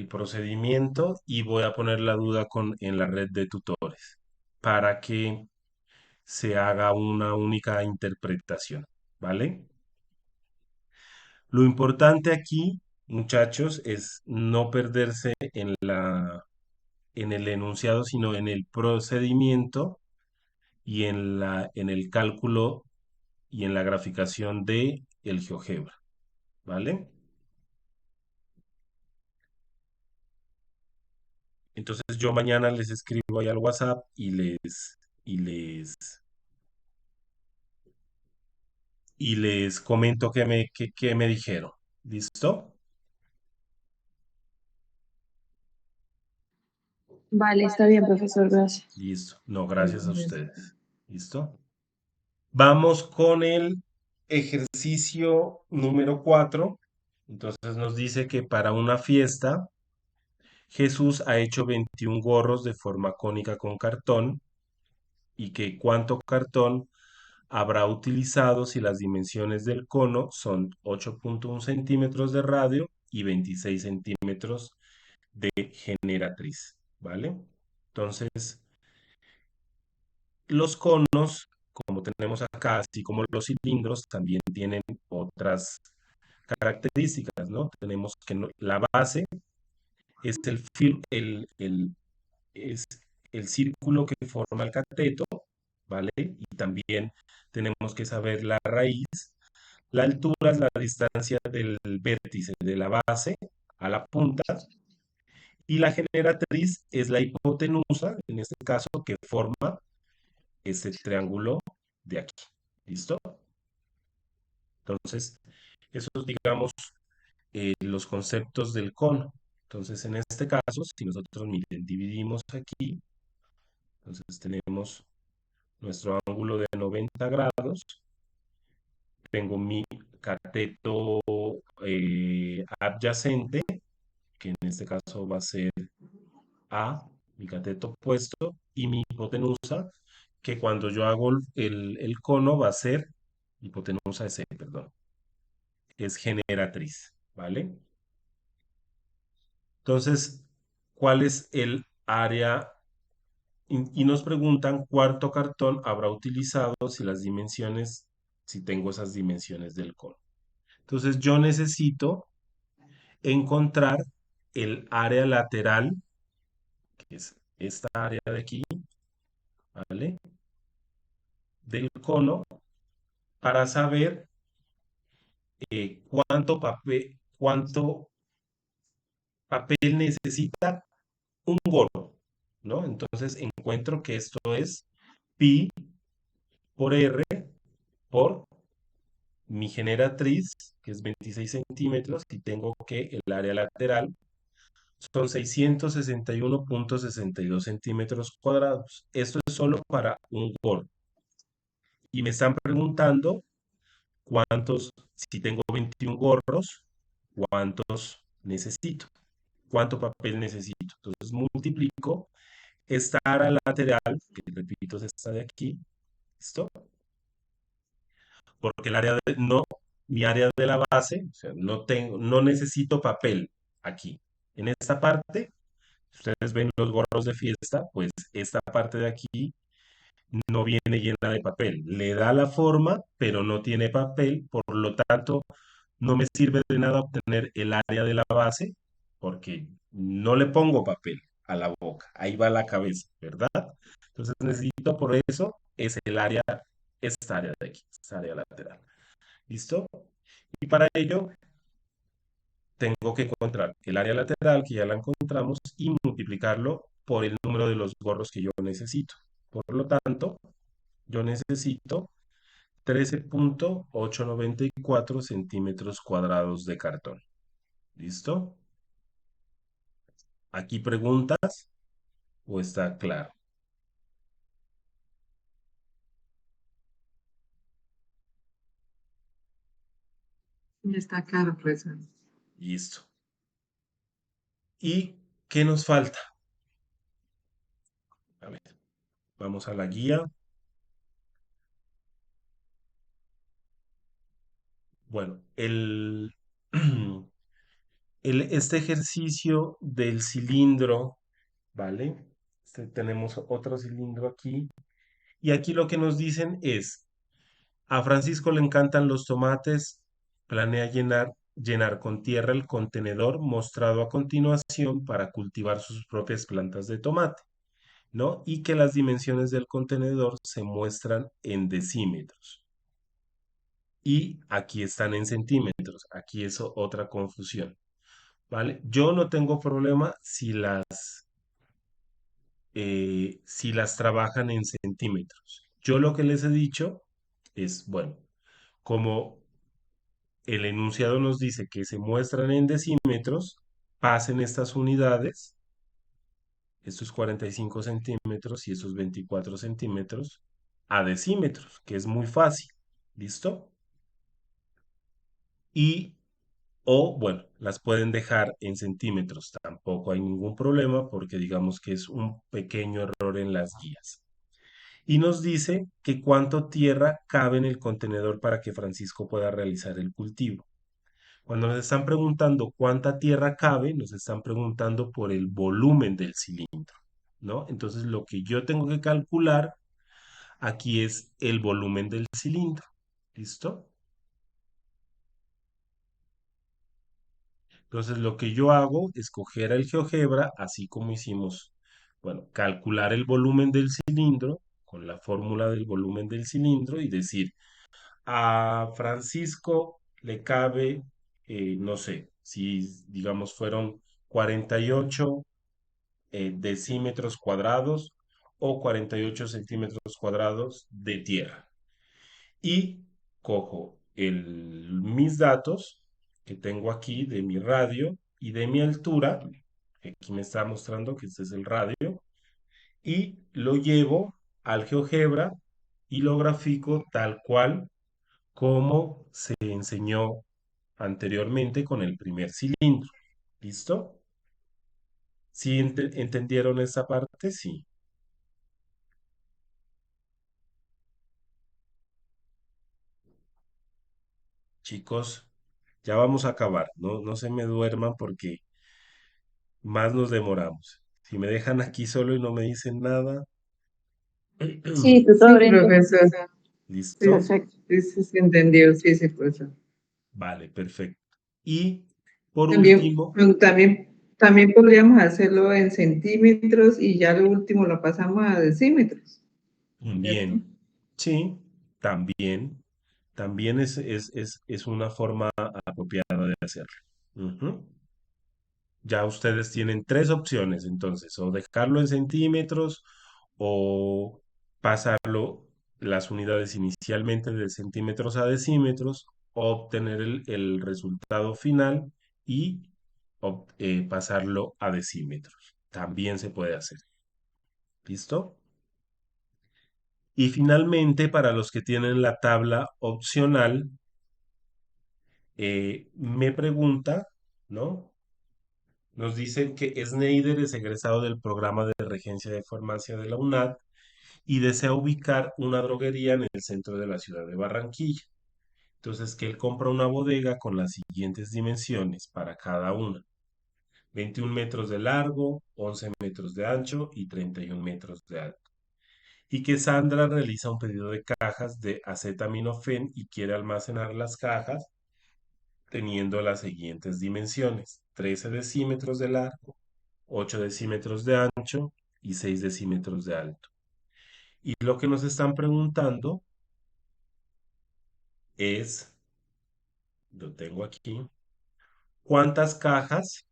procedimiento y voy a poner la duda en la red de tutores para que se haga una única interpretación, ¿vale? Lo importante aquí, muchachos, es no perderse en el enunciado, sino en el procedimiento y en el cálculo y en la graficación de el GeoGebra, ¿vale? Entonces yo mañana les escribo ahí al WhatsApp y les, y les comento qué me dijeron. ¿Listo? Vale, está bien, profesor, gracias. Listo. No, gracias a ustedes. ¿Listo? Vamos con el ejercicio número 4. Entonces nos dice que para una fiesta, Jesús ha hecho 21 gorros de forma cónica con cartón y que cuánto cartón habrá utilizado si las dimensiones del cono son 8.1 centímetros de radio y 26 centímetros de generatriz, ¿vale? Entonces, los conos como tenemos acá, así como los cilindros, también tienen otras características, ¿no? Tenemos que la base es es el círculo que forma el cateto, ¿vale? Y también tenemos que saber la raíz. La altura es la distancia del vértice de la base a la punta. Y la generatriz es la hipotenusa, en este caso, que forma este triángulo de aquí. ¿Listo? Entonces, esos, digamos, los conceptos del cono. Entonces, en este caso, si nosotros, miren, dividimos aquí, entonces tenemos nuestro ángulo de 90 grados, tengo mi cateto adyacente, que en este caso va a ser A, mi cateto opuesto, y mi hipotenusa, que cuando yo hago el cono va a ser, hipotenusa es E, perdón, es generatriz, ¿vale? Entonces, ¿cuál es el área? Y nos preguntan cuánto cartón habrá utilizado si las dimensiones, si tengo esas dimensiones del cono. Entonces, yo necesito encontrar el área lateral, que es esta área de aquí, ¿vale? Del cono, para saber cuánto papel necesita un gorro, ¿no? Entonces encuentro que esto es pi por r por mi generatriz, que es 26 centímetros, y tengo que el área lateral son 661,62 centímetros cuadrados. Esto es solo para un gorro. Y me están preguntando cuántos, si tengo 21 gorros, cuántos necesito, cuánto papel necesito. Entonces multiplico esta área lateral, que repito es esta de aquí, ¿listo? Porque el área de, no, mi área de la base, o sea, no necesito papel aquí. En esta parte, ustedes ven los gorros de fiesta, pues esta parte de aquí no viene llena de papel. Le da la forma, pero no tiene papel, por lo tanto, no me sirve de nada obtener el área de la base, porque no le pongo papel a la boca, ahí va la cabeza, ¿verdad? Entonces necesito por eso, es el área, esta área de aquí, esta área lateral. ¿Listo? Y para ello tengo que encontrar el área lateral, que ya la encontramos, y multiplicarlo por el número de los gorros que yo necesito. Por lo tanto, yo necesito 13,894 centímetros cuadrados de cartón. ¿Listo? ¿Aquí preguntas o está claro? Ya está claro, profesor. Listo. ¿Y qué nos falta? A ver, vamos a la guía. Bueno, este ejercicio del cilindro, ¿vale? Tenemos otro cilindro aquí. Y aquí lo que nos dicen es, a Francisco le encantan los tomates, planea llenar con tierra el contenedor mostrado a continuación para cultivar sus propias plantas de tomate, ¿no? Y que las dimensiones del contenedor se muestran en decímetros. Y aquí están en centímetros. Aquí es otra confusión, ¿vale? Yo no tengo problema si las trabajan en centímetros. Yo lo que les he dicho es, bueno, como el enunciado nos dice que se muestran en decímetros, pasen estas unidades, estos 45 centímetros y estos 24 centímetros, a decímetros, que es muy fácil. ¿Listo? Y, o bueno, las pueden dejar en centímetros, tampoco hay ningún problema porque digamos que es un pequeño error en las guías. Y nos dice que cuánto tierra cabe en el contenedor para que Francisco pueda realizar el cultivo. Cuando nos están preguntando cuánta tierra cabe, nos están preguntando por el volumen del cilindro, ¿no? Entonces, lo que yo tengo que calcular aquí es el volumen del cilindro. ¿Listo? Entonces lo que yo hago es coger el GeoGebra, así como hicimos, bueno, calcular el volumen del cilindro con la fórmula del volumen del cilindro y decir, a Francisco le cabe, no sé, si digamos fueron 48 decímetros cuadrados o 48 centímetros cuadrados de tierra. Y cojo mis datos que tengo aquí de mi radio y de mi altura, que aquí me está mostrando que este es el radio, y lo llevo al GeoGebra y lo grafico tal cual como se enseñó anteriormente con el primer cilindro. ¿Listo? ¿Sí entendieron esa parte? Sí. Chicos, ya vamos a acabar. No, no se me duerman porque más nos demoramos. Si me dejan aquí solo y no me dicen nada. Sí, Sí, tutor, profesor. ¿Listo? Sí, perfecto. sí, entendió, sí, profesor. Vale, perfecto. Y por También, último, también podríamos hacerlo en centímetros y ya lo último lo pasamos a decímetros, ¿cierto? bien, sí, también es una forma apropiada de hacerlo. Ujú. Ya ustedes tienen tres opciones, entonces, o dejarlo en centímetros o pasarlo las unidades inicialmente de centímetros a decímetros, obtener el resultado final y pasarlo a decímetros. También se puede hacer. ¿Listo? Y finalmente, para los que tienen la tabla opcional, me pregunta, ¿no? Nos dicen que Snyder es egresado del programa de regencia de farmacia de la UNAD y desea ubicar una droguería en el centro de la ciudad de Barranquilla. Entonces, que él compra una bodega con las siguientes dimensiones para cada una. 21 metros de largo, 11 metros de ancho y 31 metros de alto. Y que Sandra realiza un pedido de cajas de acetaminofén y quiere almacenar las cajas teniendo las siguientes dimensiones: 13 decímetros de largo, 8 decímetros de ancho y 6 decímetros de alto. Y lo que nos están preguntando es, lo tengo aquí, ¿cuántas cajas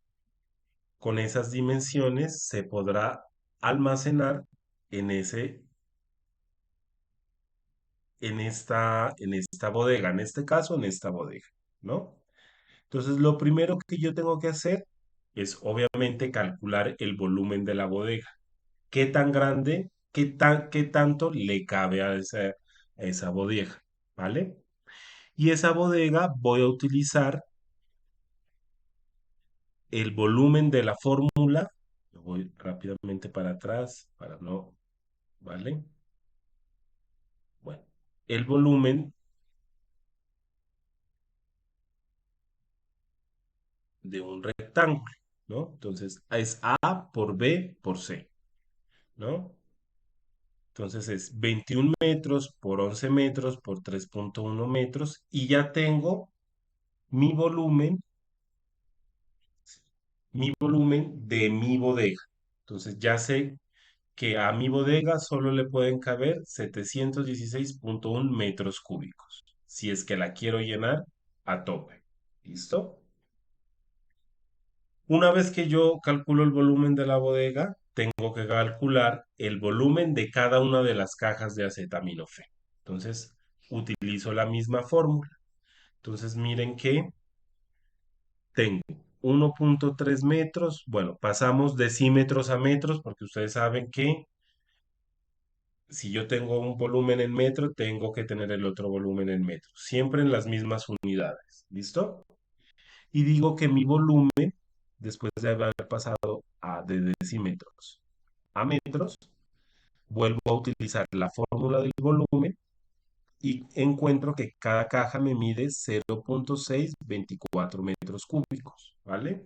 con esas dimensiones se podrá almacenar en esta bodega, en este caso, en esta bodega, ¿no? Entonces, lo primero que yo tengo que hacer es obviamente calcular el volumen de la bodega. ¿Qué tan grande, qué tanto le cabe a esa bodega? ¿Vale? Y esa bodega voy a utilizar el volumen de la fórmula. Voy rápidamente para atrás para no, ¿vale? Bueno, el volumen de un rectángulo, ¿no? Entonces es A por B por C, ¿no? Entonces es 21 metros por 11 metros por 3,1 metros y ya tengo mi volumen, mi volumen de mi bodega. Entonces ya sé que a mi bodega solo le pueden caber 716,1 metros cúbicos, si es que la quiero llenar a tope. ¿Listo? Una vez que yo calculo el volumen de la bodega, tengo que calcular el volumen de cada una de las cajas de acetaminofén. Entonces, utilizo la misma fórmula. Entonces, miren que tengo 1,3 metros. Bueno, pasamos decímetros a metros porque ustedes saben que si yo tengo un volumen en metro, tengo que tener el otro volumen en metro. Siempre en las mismas unidades. ¿Listo? Y digo que mi volumen, después de haber pasado de decímetros a metros, vuelvo a utilizar la fórmula del volumen y encuentro que cada caja me mide 0,624 metros cúbicos, ¿vale?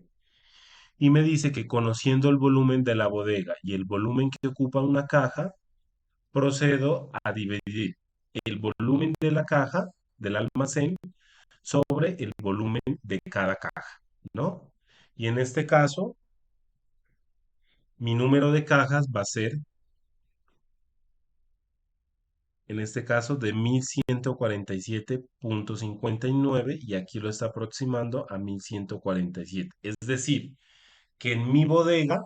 Y me dice que conociendo el volumen de la bodega y el volumen que ocupa una caja, procedo a dividir el volumen de la caja, del almacén, sobre el volumen de cada caja, ¿no? Y en este caso, mi número de cajas va a ser, en este caso, de 1147,59 y aquí lo está aproximando a 1147. Es decir, que en mi bodega,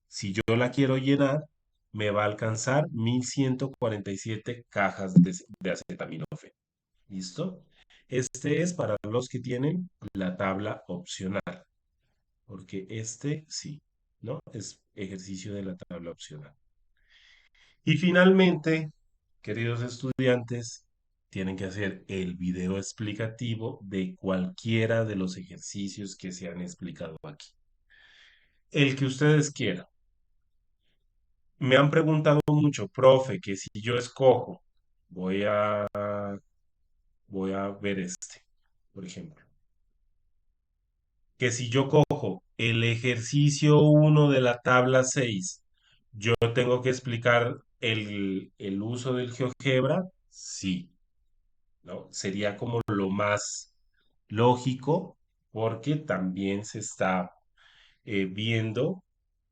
si yo la quiero llenar, me va a alcanzar 1147 cajas de acetaminofén. ¿Listo? Este es para los que tienen la tabla opcional, porque este sí, ¿no? Es ejercicio de la tabla opcional. Y finalmente, queridos estudiantes, tienen que hacer el video explicativo de cualquiera de los ejercicios que se han explicado aquí. El que ustedes quieran. Me han preguntado mucho, profe, que si yo escojo, voy a, voy a ver este, por ejemplo. Que si yo cojo el ejercicio 1 de la tabla 6, yo tengo que explicar el uso del GeoGebra, sí, ¿no? Sería como lo más lógico porque también se está viendo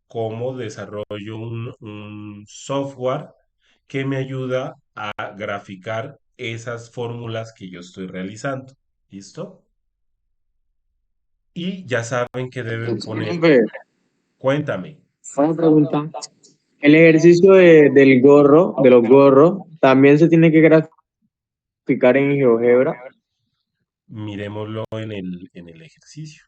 cómo desarrollo un software que me ayuda a graficar esas fórmulas que yo estoy realizando. ¿Listo? Y ya saben que deben poner. Profe, Cuéntame. una pregunta. El ejercicio del gorro, de los gorros, también se tiene que graficar en GeoGebra. Miremoslo en el ejercicio.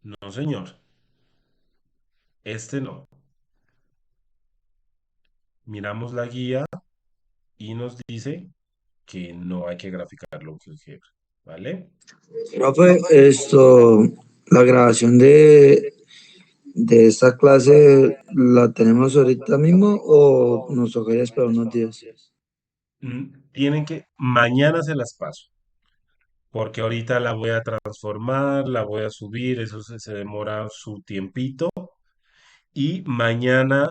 No, señor. Este no. Miramos la guía y nos dice que no hay que graficarlo en GeoGebra. ¿Vale? Profe, la grabación de esta clase, ¿la tenemos ahorita mismo o nos tocaría esperar unos días? Tienen que, mañana se las paso, porque ahorita la voy a transformar, la voy a subir, eso se demora su tiempito. Y mañana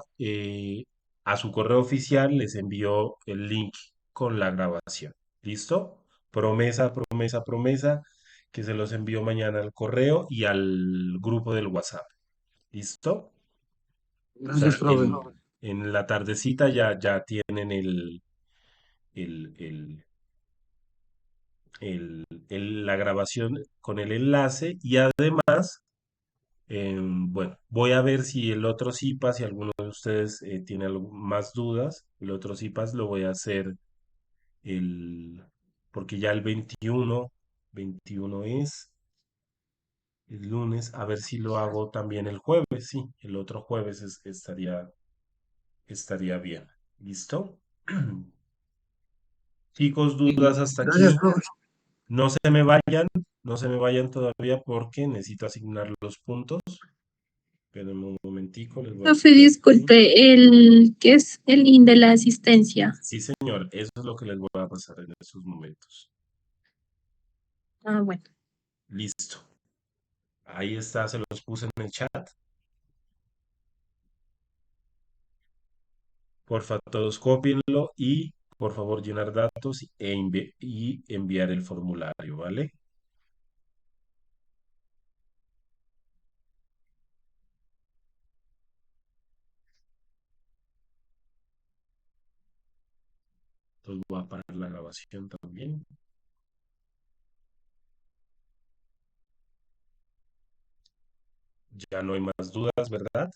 a su correo oficial les envío el link con la grabación. ¿Listo? Promesa, promesa, promesa, que se los envío mañana al correo y al grupo del WhatsApp. ¿Listo? O sea, Gracias, profe. en la tardecita ya tienen el, el- la grabación con el enlace y además, bueno, voy a ver si el otro CIPAS, si alguno de ustedes tiene más dudas, el otro CIPAS lo voy a hacer el, porque ya el 21 es el lunes, a ver si lo hago también el jueves, sí, el otro jueves estaría bien. ¿Listo? Chicos, dudas hasta Gracias, aquí. profe. No se me vayan, no se me vayan todavía porque necesito asignar los puntos. Espérenme un momentico, les voy a Profe, poner aquí. disculpe, ¿qué es el de la asistencia? Sí, señor, eso es lo que les voy a pasar en estos momentos. Ah, bueno. Listo. Ahí está, se los puse en el chat. Porfa, todos cópienlo y por favor llenar datos y enviar el formulario, ¿vale? Entonces voy a parar la grabación también. Ya no hay más dudas, ¿verdad?